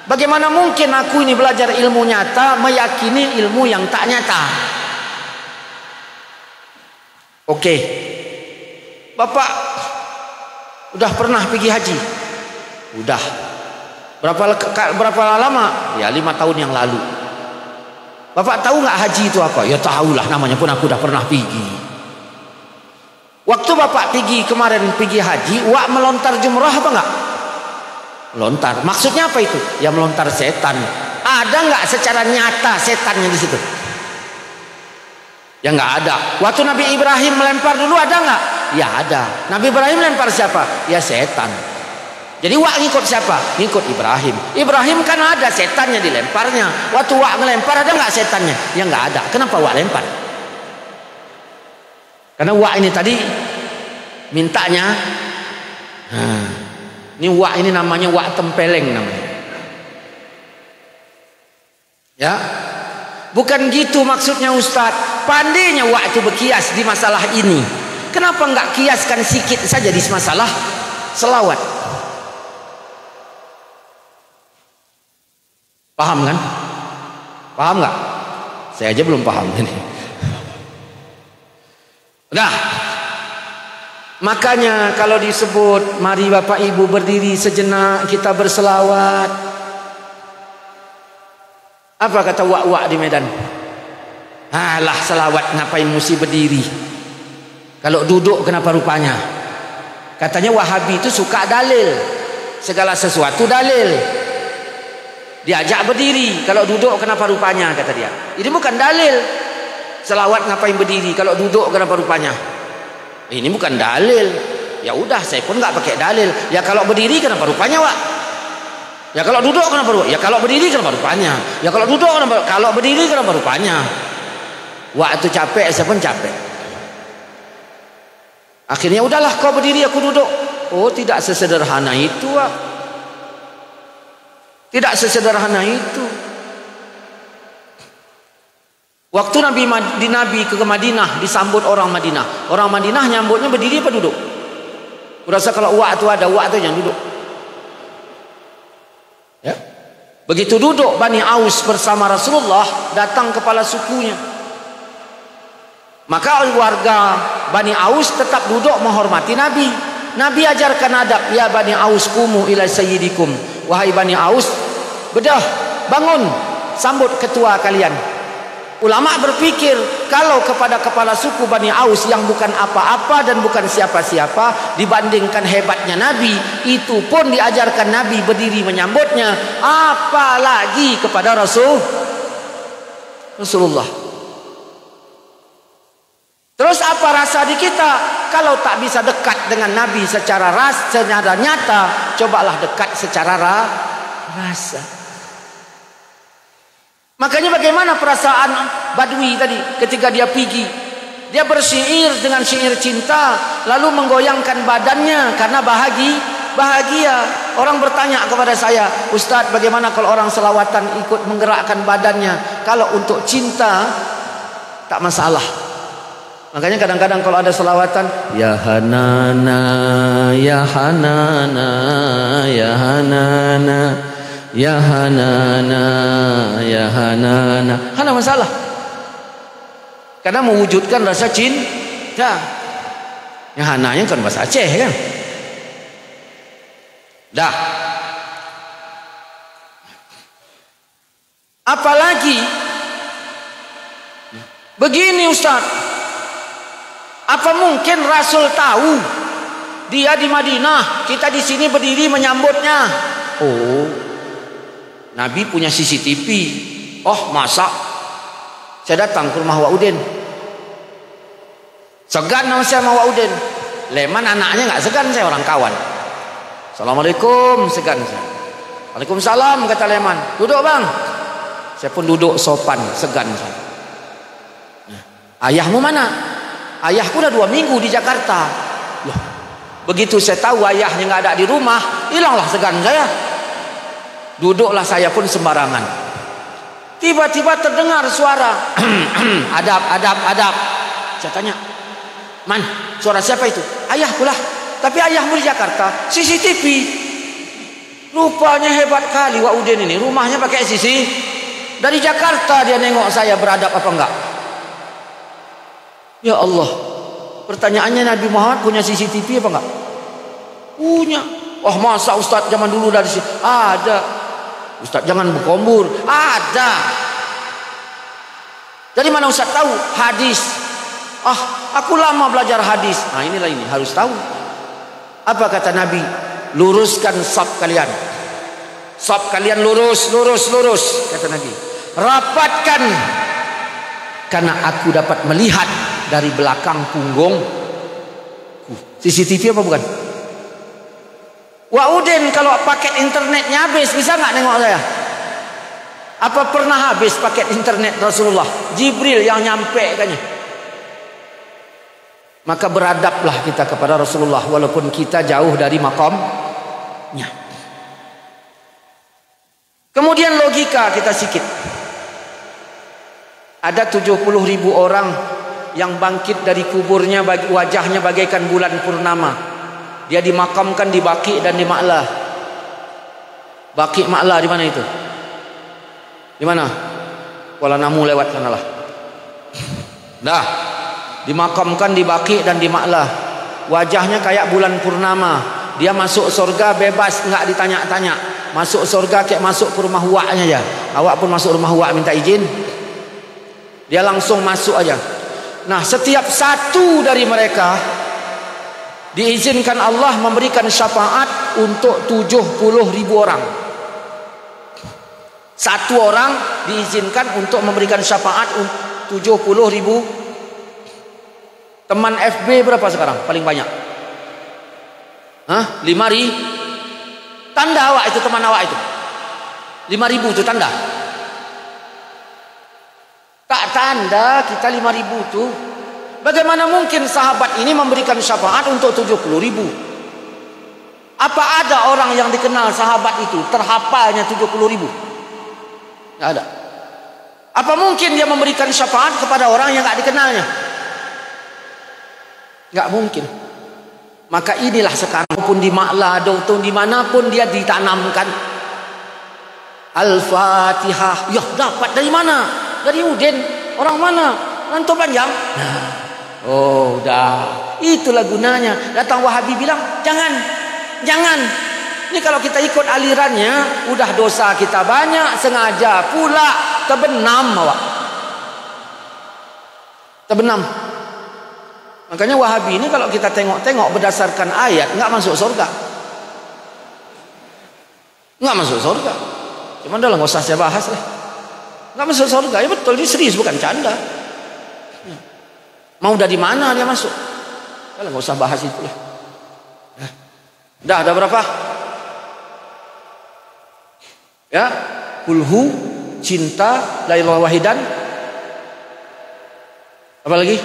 Bagaimana mungkin aku ini belajar ilmu nyata meyakini ilmu yang tak nyata? Oke, Bapak udah pernah pergi haji? Udah. Berapa lama? Ya 5 tahun yang lalu. Bapak tahu nggak haji itu apa? Ya tahulah, namanya pun aku udah pernah pergi. Waktu Bapak kemarin pergi haji, wak melontar jumrah apa nggak? Melontar. Maksudnya apa itu? Ya melontar setan. Ada nggak secara nyata setannya di situ? Ya nggak ada. Waktu Nabi Ibrahim melempar dulu ada nggak? Ya ada. Nabi Ibrahim lempar siapa? Ya setan. Jadi wak ngikut siapa? Ngikut Ibrahim. Ibrahim kan ada setannya dilemparnya. Waktu wak ngelempar ada nggak setannya? Ya nggak ada. Kenapa wak lempar? Karena wak ini tadi mintanya. Ini wak ini namanya wak tempeleng namanya. Ya. Bukan gitu maksudnya Ustadz. Pandainya wak itu berkias di masalah ini. Kenapa enggak kiaskan sikit saja di masalah selawat? Paham kan? Paham nggak? Saya aja belum paham ini. Udah. Makanya kalau disebut mari Bapak Ibu berdiri sejenak kita berselawat. Apa kata wak-wak di Medan? Alah, selawat ngapain mesti berdiri? Kalau duduk kenapa rupanya? Katanya Wahabi itu suka dalil. Segala sesuatu dalil. Diajak berdiri. Kalau duduk kenapa rupanya, kata dia. Ini bukan dalil. Selawat ngapain berdiri? Kalau duduk kenapa rupanya? Ini bukan dalil. Ya udah, saya pun nggak pakai dalil. Ya kalau berdiri kenapa rupanya, Wak? Ya kalau duduk kenapa rupanya? Ya kalau berdiri kenapa rupanya? Ya kalau duduk kenapa? Kalau berdiri kenapa rupanya? Wak itu capek, saya pun capek. Akhirnya udahlah, kau berdiri aku duduk. Oh, tidak sesederhana itu, Wak. Tidak sesederhana itu. Waktu Nabi ke Madinah disambut orang Madinah. Orang Madinah nyambutnya berdiri apa duduk? Kurasa kalau wak itu ada, wak itu yang duduk. Ya. Begitu duduk Bani Aus bersama Rasulullah, datang kepala sukunya. Maka warga Bani Aus tetap duduk menghormati Nabi. Nabi ajarkan adab, ya Bani Aus kumu ila sayyidikum. Wahai Bani Aus, bedah, bangun, sambut ketua kalian. Ulama berpikir kalau kepada kepala suku Bani Aus yang bukan apa-apa dan bukan siapa-siapa dibandingkan hebatnya Nabi, itu pun diajarkan Nabi berdiri menyambutnya, apalagi kepada Rasulullah. Terus apa rasa di kita? Kalau tak bisa dekat dengan Nabi secara nyata, cobalah dekat secara rasa. Makanya bagaimana perasaan Badui tadi ketika dia pergi? Dia bersyair dengan syair cinta, lalu menggoyangkan badannya karena bahagia. Orang bertanya kepada saya, Ustadz, bagaimana kalau orang selawatan ikut menggerakkan badannya? Kalau untuk cinta tak masalah. Makanya kadang-kadang kalau ada selawatan, ya Hanana ya Hanana, ya Hanana, ya Hanana, ya Hanana. Hana masalah. Karena mewujudkan rasa cinta. Ya Hananya kan bahasa Aceh kan. Dah. Apalagi begini Ustaz, apa mungkin Rasul tahu dia di Madinah, kita di sini berdiri menyambutnya? Oh, Nabi punya CCTV. Oh, masa? Saya datang ke rumah Wa'udin, segan sama saya sama Wa'udin. Leman anaknya nggak segan, saya orang kawan. Assalamualaikum, segan saya. Waalaikumsalam, kata Leman. Duduk bang. Saya pun duduk sopan, segan saya. Ayahmu mana? Ayahku udah 2 minggu di Jakarta. Loh, begitu saya tahu ayahnya nggak ada di rumah, hilanglah segan saya. Duduklah saya pun sembarangan. Tiba-tiba terdengar suara adab. Saya tanya, man, suara siapa itu? Ayahku lah. Tapi ayahmu di Jakarta. CCTV. Rupanya hebat kali Wa'udin ini, rumahnya pakai CCTV. Dari Jakarta dia nengok saya beradab apa enggak. Ya Allah, pertanyaannya Nabi Muhammad punya CCTV apa enggak? Punya. Oh masa Ustaz zaman dulu dari sini? Ada. Ustaz jangan berkombur. Ada. Dari mana Ustaz tahu? Hadis. Ah, aku lama belajar hadis. Nah inilah ini harus tahu. Apa kata Nabi? Luruskan saf kalian. Saf kalian lurus, kata Nabi. Rapatkan, karena aku dapat melihat dari belakang punggung. CCTV apa bukan? Wa'udin kalau paket internetnya habis, bisa nggak nengok saya? Apa pernah habis paket internet Rasulullah? Jibril yang nyampe kannya. Maka beradablah kita kepada Rasulullah walaupun kita jauh dari makamnya. Kemudian logika kita sikit. Ada 70.000 orang yang bangkit dari kuburnya, wajahnya bagaikan bulan purnama. Dia dimakamkan di Baqi dan di Ma'lah. Baqi Ma'lah di mana itu? Di mana? Kuala Namu lewat sanalah. Dah. Dimakamkan di Baqi dan di Ma'lah. Wajahnya kayak bulan purnama. Dia masuk surga bebas, enggak ditanya-tanya. Masuk surga kayak masuk ke rumah uaknya aja. Awak pun masuk rumah uak minta izin, dia langsung masuk aja. Nah, setiap satu dari mereka diizinkan Allah memberikan syafaat untuk 70.000 orang. Satu orang diizinkan untuk memberikan syafaat untuk 70.000. Teman FB berapa sekarang paling banyak? Hah? 5.000. Tanda awak itu, teman awak itu 5.000 itu tanda. Tak tanda kita 5.000 itu. Bagaimana mungkin sahabat ini memberikan syafaat untuk 70.000? Apa ada orang yang dikenal sahabat itu terhafalnya 70.000? Tidak ada. Apa mungkin dia memberikan syafaat kepada orang yang tidak dikenalnya? Tidak mungkin. Maka inilah sekarang pun di Ma'lah atau dimanapun dia ditanamkan Al-Fatihah. Ya dapat dari mana? Dari Udin. Orang mana? Rantau Panjang. Nah, oh dah. Itulah gunanya. Datang Wahabi bilang jangan. Ini kalau kita ikut alirannya, udah dosa kita banyak, sengaja pula terbenam awak. Terbenam. Makanya Wahabi ini kalau kita tengok berdasarkan ayat nggak masuk surga. Nggak masuk surga. Cuman dah lah nggak usah saya bahas lah. Nggak masuk surga. Ya betul, ini serius bukan canda. Mau dari mana dia masuk? Dah nggak usah bahas itu lah. Dah ada berapa? Ya, kulhu, cinta, la ilaha wahidan. Apa lagi?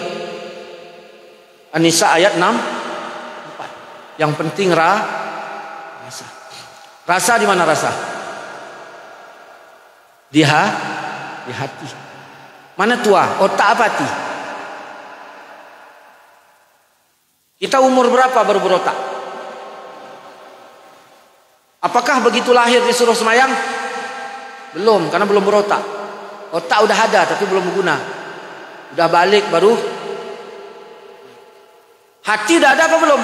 An-Nisa ayat 6. Yang penting rasa. Rasa di mana rasa? Di hati. Mana tua? Otak apa hati? Kita umur berapa baru berotak? Apakah begitu lahir disuruh semayang? Belum, karena belum berotak. Otak udah ada tapi belum berguna. Udah balik baru. Hati udah ada apa belum?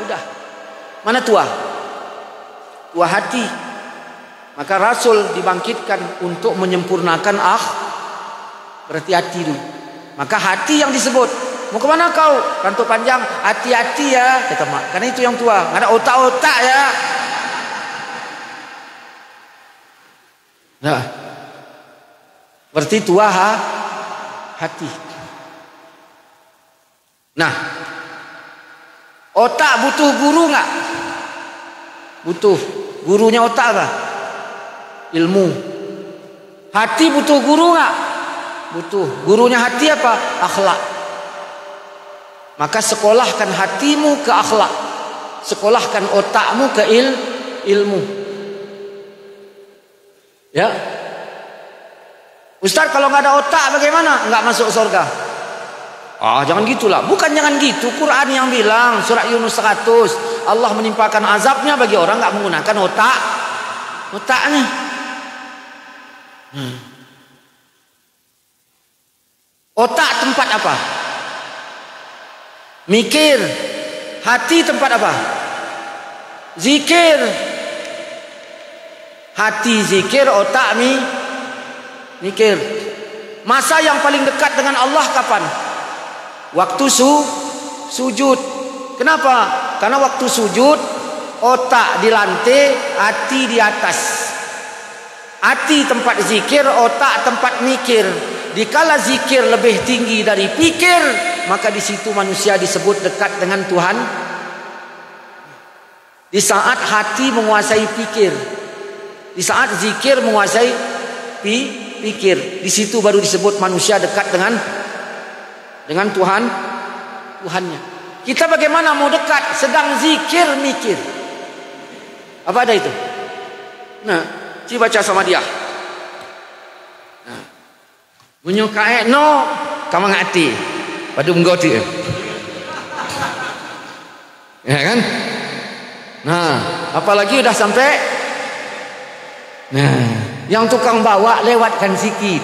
Udah. Mana tua? Tua hati. Maka Rasul dibangkitkan untuk menyempurnakan berarti hati dulu. Maka hati yang disebut. Mau kemana kau? Rantau panjang. Hati-hati ya, kata mak. Karena itu yang tua. Nggak ada otak-otak ya. Nah, berarti tua hati. Nah, otak butuh guru nggak? Butuh. Gurunya otak apa? Ilmu. Hati butuh guru nggak? Butuh. Gurunya hati apa? Akhlak. Maka sekolahkan hatimu ke akhlak, sekolahkan otakmu ke ilmu. Ya, Ustaz, kalau nggak ada otak bagaimana? Nggak masuk surga. Jangan gitulah. Bukan jangan gitu. Quran yang bilang surat Yunus 100, Allah menimpakan azabnya bagi orang nggak menggunakan otaknya. Otak tempat apa? Mikir. Hati tempat apa? Zikir. Hati zikir, otak mikir. Masa yang paling dekat dengan Allah kapan? Waktu sujud. Kenapa? Karena waktu sujud otak di lantai, hati di atas. Hati tempat zikir, otak tempat mikir. Dikala zikir lebih tinggi dari pikir, maka di situ manusia disebut dekat dengan Tuhan. Di saat hati menguasai pikir, di saat zikir menguasai pikir, di situ baru disebut manusia dekat dengan Tuhannya. Kita bagaimana mau dekat sedang zikir mikir? Apa ada itu? Nah, coba baca sama dia. Nah, menyukai no kamu ngati, pada menggoti. Ya kan? Nah, apalagi udah sampai. Nah, yang tukang bawa lewatkan sikit.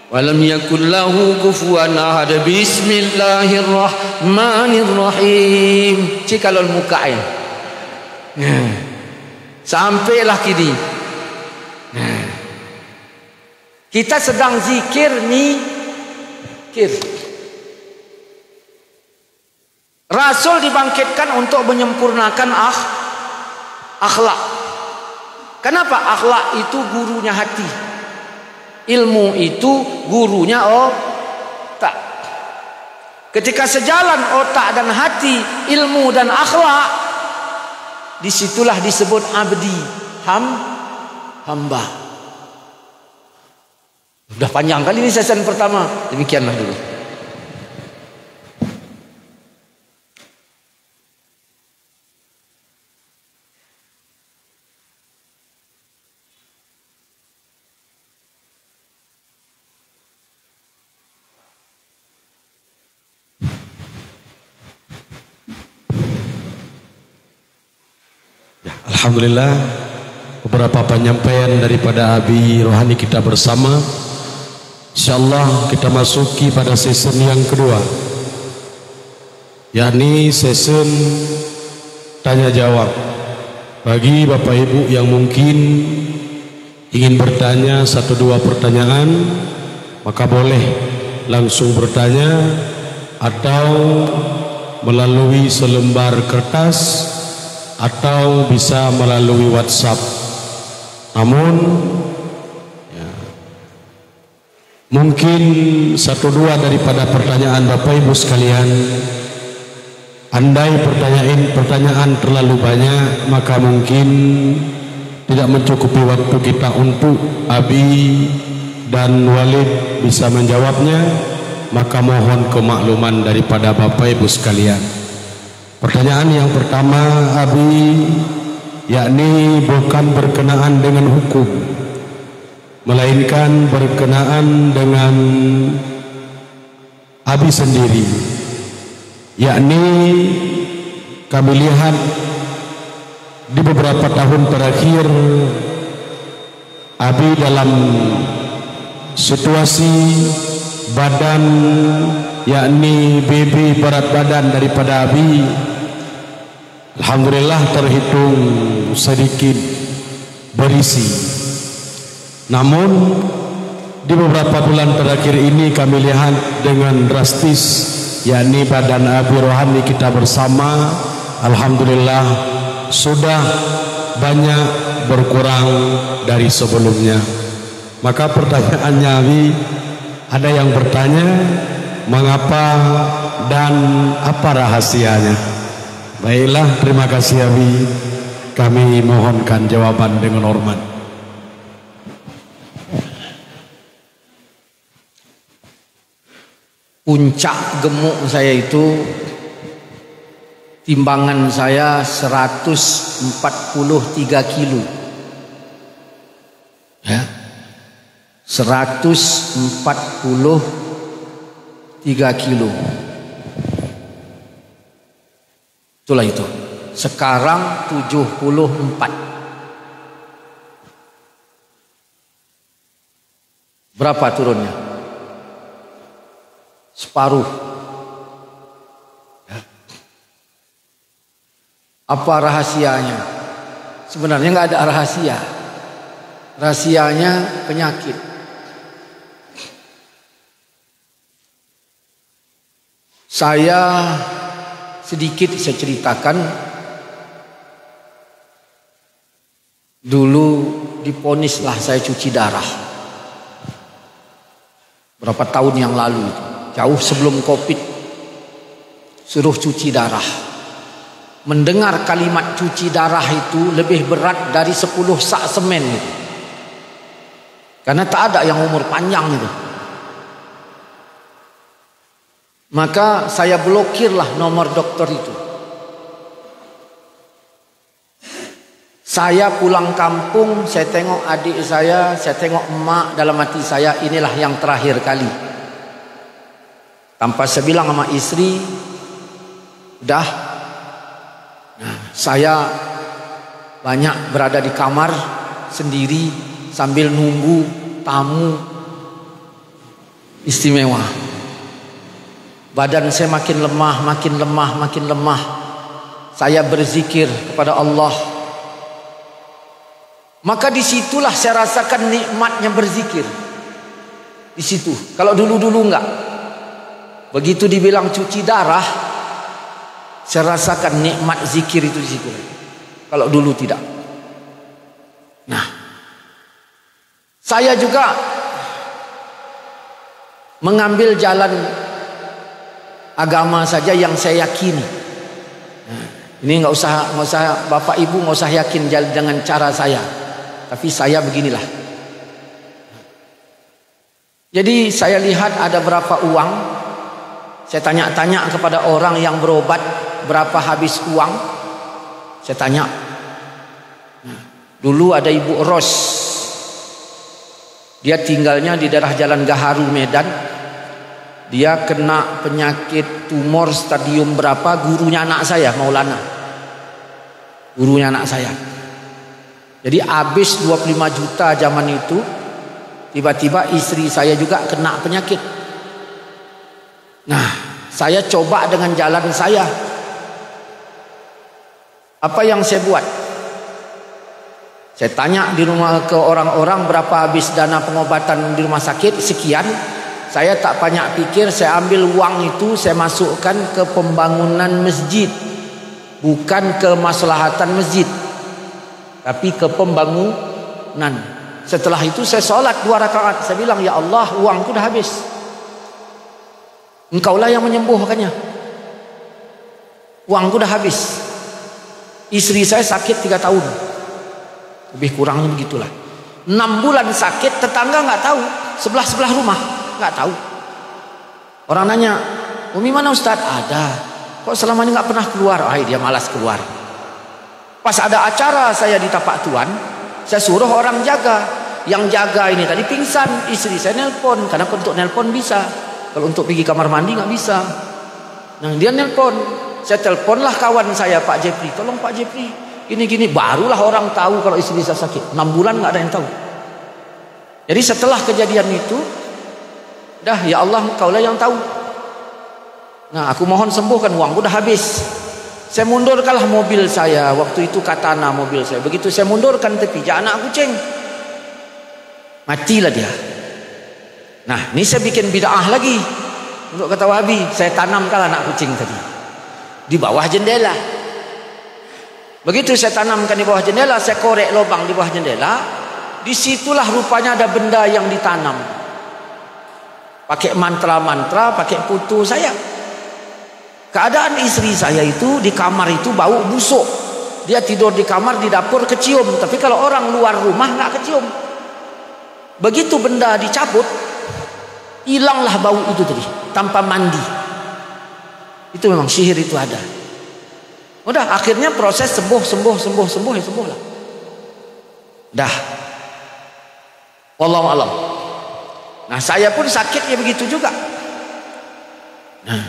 Walam yakul lahu kufuwan ahad. Bismillahirrahmanirrahim. Cikalul mukain. Nah, sampailah kini. Nah, kita sedang zikir mikir. Rasul dibangkitkan untuk menyempurnakan akhlak. Kenapa? Akhlak itu gurunya hati. Ilmu itu gurunya otak. Ketika sejalan otak dan hati, ilmu dan akhlak, disitulah disebut abdi, hamba. Udah panjang kali ini sesi pertama. Demikianlah dulu. Alhamdulillah, beberapa penyampaian daripada Abi Rohani kita bersama. InsyaAllah kita masuki pada season yang kedua, yakni season tanya jawab. Bagi Bapak Ibu yang mungkin ingin bertanya 1-2 pertanyaan, maka boleh langsung bertanya atau melalui selembar kertas atau bisa melalui WhatsApp. Namun ya, mungkin 1-2 daripada pertanyaan Bapak Ibu sekalian, andai pertanyaan terlalu banyak, maka mungkin tidak mencukupi waktu kita untuk Abi dan Walid bisa menjawabnya. Maka mohon kemakluman daripada Bapak Ibu sekalian. Pertanyaan yang pertama Abi, yakni bukan berkenaan dengan hukum, melainkan berkenaan dengan Abi sendiri. Yakni kami lihat di beberapa tahun terakhir Abi dalam situasi badan, yakni BB berat badan daripada Abi alhamdulillah terhitung sedikit berisi. Namun di beberapa bulan terakhir ini kami lihat dengan drastis, yakni badan Abi rohani kita bersama alhamdulillah sudah banyak berkurang dari sebelumnya. Maka pertanyaannya Abi, ada yang bertanya mengapa dan apa rahasianya. Baiklah, terima kasih Abi, kami mohonkan jawaban dengan hormat. Puncak gemuk saya itu timbangan saya 143 kilo. Ya. 143 kilo. Itulah itu. Sekarang 74. Berapa turunnya? Separuh. Ya. Apa rahasianya? Sebenarnya nggak ada rahasia. Rahasianya penyakit. Saya sedikit saya ceritakan. Dulu diponislah saya cuci darah. Berapa tahun yang lalu itu. Jauh sebelum Covid, suruh cuci darah. Mendengar kalimat cuci darah itu lebih berat dari 10 sak semen itu. Karena tak ada yang umur panjang itu. Maka saya blokirlah nomor dokter itu. Saya pulang kampung, saya tengok adik saya tengok emak, dalam hati saya inilah yang terakhir kali. Tanpa saya bilang sama istri, udah. Nah, saya banyak berada di kamar sendiri sambil nunggu tamu istimewa. Badan saya makin lemah, makin lemah, makin lemah. Saya berzikir kepada Allah. Maka disitulah saya rasakan nikmatnya berzikir. Di situ. Kalau dulu-dulu enggak. Begitu dibilang cuci darah, saya rasakan nikmat zikir itu di situ. Kalau dulu tidak. Nah, saya juga mengambil jalan agama saja yang saya yakini. Nah, ini nggak usah Bapak Ibu nggak usah yakin dengan cara saya, tapi saya beginilah. Jadi saya lihat ada berapa uang. Saya tanya-tanya kepada orang yang berobat, berapa habis uang. Saya tanya. Nah, dulu ada Ibu Ros. Dia tinggalnya di daerah Jalan Gaharu, Medan. Dia kena penyakit tumor stadium berapa, gurunya anak saya, Maulana. Gurunya anak saya. Jadi habis 25 juta zaman itu. Tiba-tiba istri saya juga kena penyakit. Nah, saya coba dengan jalan saya. Apa yang saya buat? Saya tanya di rumah ke orang-orang berapa habis dana pengobatan di rumah sakit, sekian. Saya tak banyak pikir, saya ambil uang itu, saya masukkan ke pembangunan masjid. Bukan ke kemaslahatan masjid, tapi ke pembangunan. Setelah itu saya sholat 2 rakaat. Saya bilang, ya Allah, uangku dah habis. Engkaulah yang menyembuhkannya. Uangku dah habis. Istri saya sakit 3 tahun. Lebih kurangnya begitulah. 6 bulan sakit, tetangga nggak tahu. Sebelah rumah nggak tahu. Orang nanya, Umi mana Ustaz? Ada. Kok selama ini nggak pernah keluar? Dia malas keluar. Pas ada acara saya di Tapak Tuan, saya suruh orang jaga. Yang jaga ini tadi pingsan. Istri saya nelpon, karena untuk nelpon bisa. Kalau untuk pergi kamar mandi nggak bisa. Nah, dia nelpon. Saya teleponlah kawan saya Pak Jepri. Tolong Pak Jepri, Gini-gini, barulah orang tahu kalau istri saya sakit. 6 bulan nggak ada yang tahu. Jadi setelah kejadian itu, dah ya Allah kaulah yang tahu. Nah aku mohon sembuhkan, uang udah habis. Saya mundurkanlah mobil saya. Waktu itu Katana mobil saya. Begitu saya mundurkan tepi, anak kucing. Matilah dia. Nah ini saya bikin bid'ah lagi. Untuk kata Wahabi, saya tanamkan anak kucing tadi di bawah jendela. Begitu saya tanamkan di bawah jendela, saya korek lubang di bawah jendela. Disitulah rupanya ada benda yang ditanam. Pakai mantra-mantra, pakai putu saya. Keadaan istri saya itu di kamar itu bau busuk. Dia tidur di kamar, di dapur kecium. Tapi kalau orang luar rumah nggak kecium. Begitu benda dicabut, hilanglah bau itu tadi tanpa mandi. Itu memang sihir itu ada. Udah akhirnya proses sembuh ya sembuhlah. Dah. Wallahu alam. Nah saya pun sakit ya begitu juga. Nah,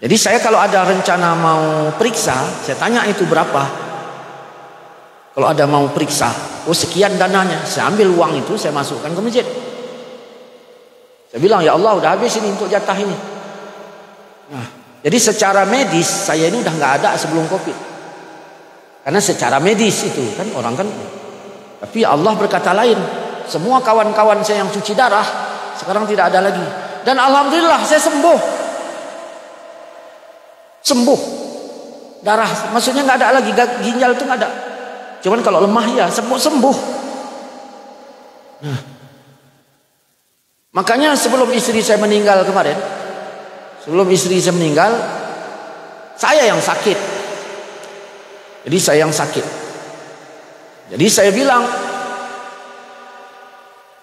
jadi saya kalau ada rencana mau periksa, saya tanya itu berapa. Kalau ada mau periksa, oh sekian dananya, saya ambil uang itu saya masukkan ke masjid. Saya bilang ya Allah udah habis ini untuk jatah ini. Nah, jadi secara medis saya ini udah nggak ada sebelum COVID. Karena secara medis itu kan orang kan. Tapi Allah berkata lain. Semua kawan-kawan saya yang cuci darah sekarang tidak ada lagi. Dan alhamdulillah saya sembuh. Sembuh. Darah maksudnya nggak ada lagi, ginjal itu nggak ada. Cuman kalau lemah ya sembuh. Nah. Makanya sebelum istri saya meninggal kemarin, saya yang sakit. Jadi saya yang sakit. Jadi saya bilang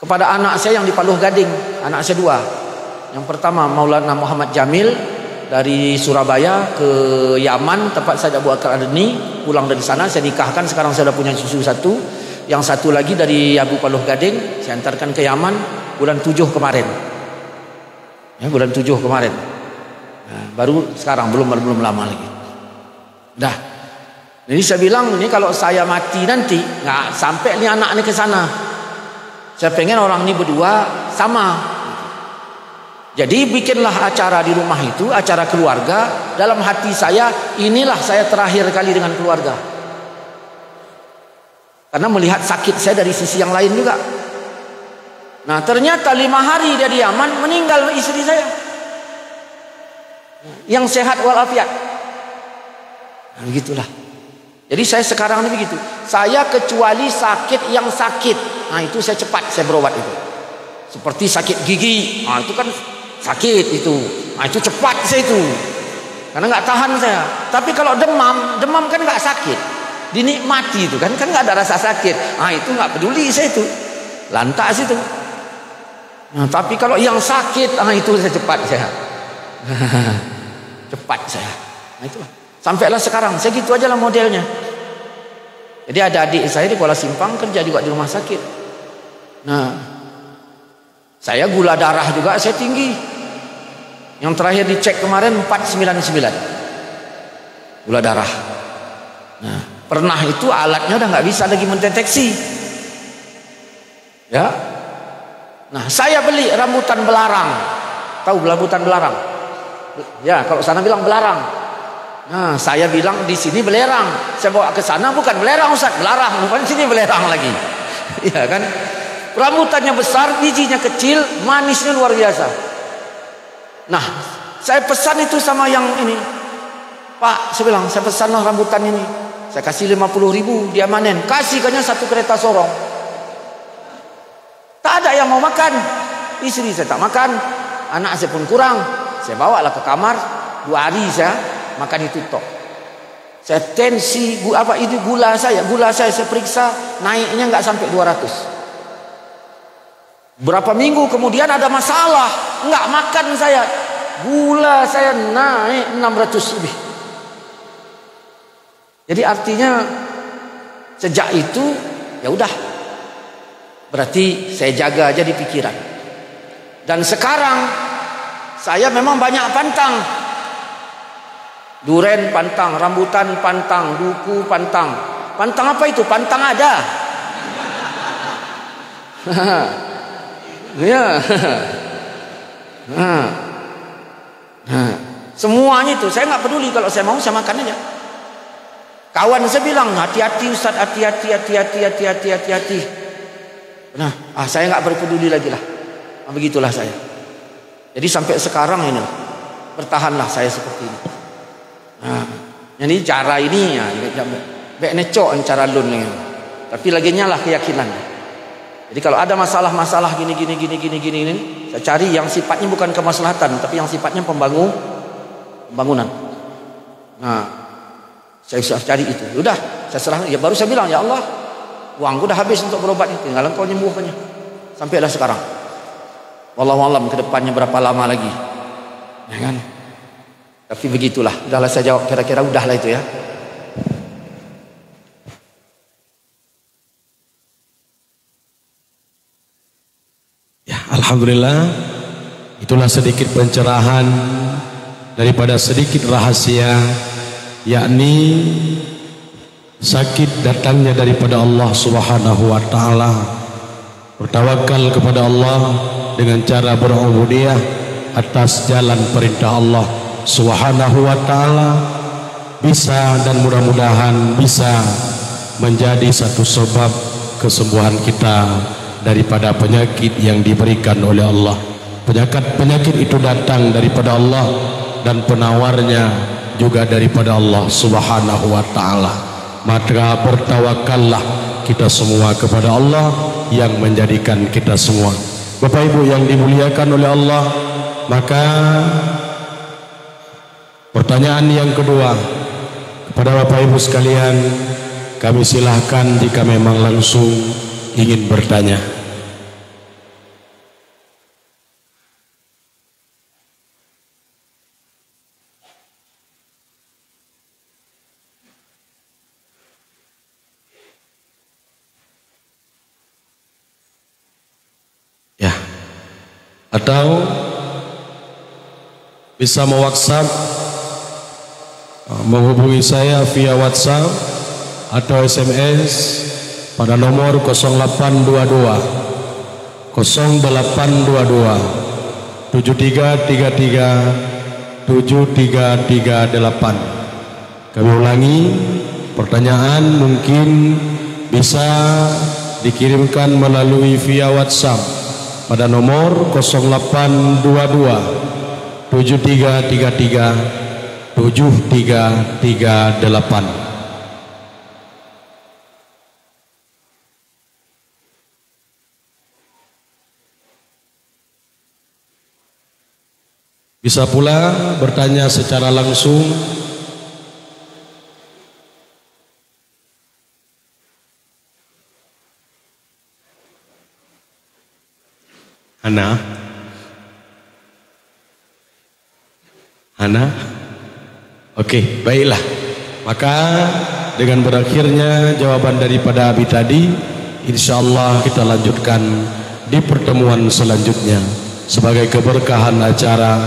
kepada anak saya yang di Paluh Gading, anak saya 2. Yang pertama Maulana Muhammad Jamil dari Surabaya ke Yaman, tempat saya Abu Bakar Adeni, pulang dari sana saya nikahkan, sekarang saya sudah punya cucu 1. Yang 1 lagi dari Abu Paluh Gading, saya antarkan ke Yaman bulan 7 kemarin. Ya, bulan 7 kemarin. Nah, baru sekarang belum lama lagi. Dah. Jadi saya bilang ini kalau saya mati nanti nggak sampai nih anak ini ke sana. Saya pengen orang ini berdua sama. Jadi bikinlah acara di rumah itu, acara keluarga. Dalam hati saya, inilah saya terakhir kali dengan keluarga. Karena melihat sakit saya dari sisi yang lain juga. Nah ternyata 5 hari dia di Yaman, meninggal istri saya. Yang sehat walafiat. Nah begitulah. Jadi saya sekarang ini begitu. Saya kecuali sakit yang sakit. Nah itu saya cepat saya berobat itu. Seperti sakit gigi. Nah itu kan sakit itu. Nah itu cepat saya itu. Karena nggak tahan saya. Tapi kalau demam kan nggak sakit. Dinikmati itu kan nggak ada rasa sakit. Nah itu nggak peduli saya itu. Lantas itu. Nah tapi kalau yang sakit, nah itu saya cepat saya. Cepat saya. Nah itulah. Sampailah sekarang, saya gitu aja lah modelnya. Jadi ada adik saya di Kuala Simpang kerja juga di rumah sakit. Nah, saya gula darah juga saya tinggi. Yang terakhir dicek kemarin 499 gula darah. Nah, pernah itu alatnya udah nggak bisa lagi mendeteksi. Ya. Nah, saya beli rambutan belarang. Tahu rambutan belarang? Ya, kalau sana bilang belarang. Nah, saya bilang di sini belerang. Saya bawa ke sana bukan belerang Ustaz, belarang. Bukan sini belerang lagi. Ya kan? Rambutannya besar, bijinya kecil, manisnya luar biasa. Nah, saya pesan itu sama yang ini. Pak, saya bilang, saya pesanlah rambutan ini. Saya kasih 50.000, dia manen. Kasihkannya 1 kereta sorong. Tak ada yang mau makan. Istri saya tak makan. Anak saya pun kurang. Saya bawalah ke kamar. 2 hari saya makan itu tok. Saya tensi gula saya periksa naiknya nggak sampai 200. Berapa minggu kemudian ada masalah, nggak makan saya, gula saya naik 600 lebih. Jadi artinya sejak itu ya udah, berarti saya jaga aja di pikiran. Dan sekarang saya memang banyak pantang. Duren pantang, rambutan pantang, duku pantang. Pantang apa itu? Pantang ada. Ya. Semuanya itu saya nggak peduli, kalau saya mau saya makan aja. Kawan saya bilang hati-hati Ustaz, hati-hati. Nah, saya nggak berpeduli lagi lah. Begitulah saya. Jadi sampai sekarang ini bertahanlah saya seperti ini. Jadi cara ini ya, baik necok cara lun ni. Tapi lagi nyalah keyakinan. Jadi kalau ada masalah gini, saya cari yang sifatnya bukan kemaslahatan, tapi yang sifatnya pembangunan. Nah, saya sudah cari itu. Sudah, saya serahkan. Ya baru saya bilang, ya Allah, uangku dah habis untuk berobat ini, tinggal engkau nyembuhkannya. Sampailah sekarang. Wallahu alam ke depannya berapa lama lagi. Ya kan? Tapi begitulah. Udahlah saya jawab, kira-kira udahlah itu ya. Alhamdulillah, itulah sedikit pencerahan daripada sedikit rahasia, yakni sakit datangnya daripada Allah Subhanahu wa taala. Bertawakal kepada Allah dengan cara berubudiyah atas jalan perintah Allah Subhanahu wa taala bisa dan mudah-mudahan bisa menjadi satu sebab kesembuhan kita daripada penyakit yang diberikan oleh Allah. Penyakit itu datang daripada Allah dan penawarnya juga daripada Allah Subhanahu wa taala. Maka bertawakallah kita semua kepada Allah yang menjadikan kita semua. Bapak Ibu yang dimuliakan oleh Allah, maka pertanyaan yang kedua kepada Bapak Ibu sekalian, kami silahkan jika memang langsung ingin bertanya. Ya, atau bisa WhatsApp, menghubungi saya via WhatsApp atau SMS pada nomor 0822 7333 7338. Kami ulangi, pertanyaan mungkin bisa dikirimkan melalui via WhatsApp pada nomor 0822 7333 7338. Bisa pula bertanya secara langsung Hana? Oke, baiklah. Maka dengan berakhirnya jawaban daripada Abi tadi, insyaallah kita lanjutkan di pertemuan selanjutnya. Sebagai keberkahan acara,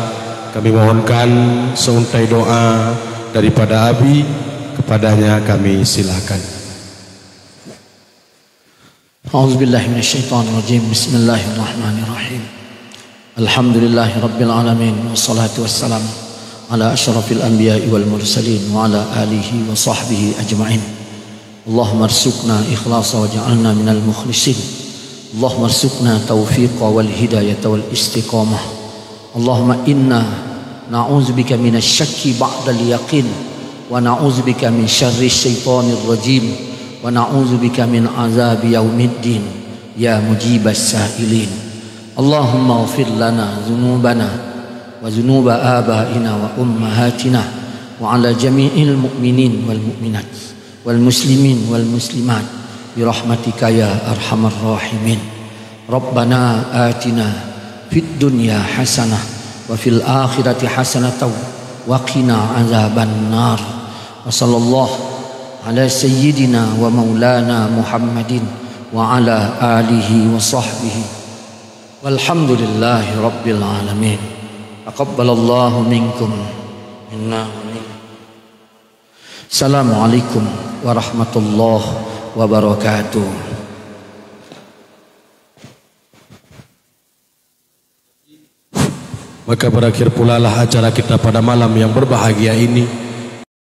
kami mohonkan seuntai doa daripada Abi, kepadanya kami silakan. A'udzubillahi minasyaitonirrajim. Bismillahirrahmanirrahim. Alhamdulillahi rabbil alamin, wassalatu wassalamu ala asyrafil anbiya'i wal mursalin wa ala alihi wa sahbihi ajma'in. Allahumma arzuqna ikhlasa wa ja'alna minal mukhlisin. Allahumma arzuqna taufiqa wal hidayata wal istiqamah. Allahumma inna na'udzubika minasy syakki ba'dal yaqin wa na'udzubika min syarri syaitonir rajim wa na'udzubika min azabi yaumiddin ya mujibas sa'ilin. Allahumma ighfir lana dzunubana wa dzunuba abaina wa ummahatina wa ala jami'il mu'minin wal mu'minat wal muslimin wal muslimat bi rahmatika ya arhamar rahimin. Rabbana atina fid dunya hasanah wa fil akhirati hasanatan wa qina azaban nar. Wa sallallahu ala sayyidina wa maulana Muhammadin wa ala alihi wa sahbihi walhamdulillahi rabbil alamin. Taqabbalallahu minkum minna wa minkum. Assalamualaikum warahmatullahi wabarakatuh. Maka berakhir pula lah acara kita pada malam yang berbahagia ini.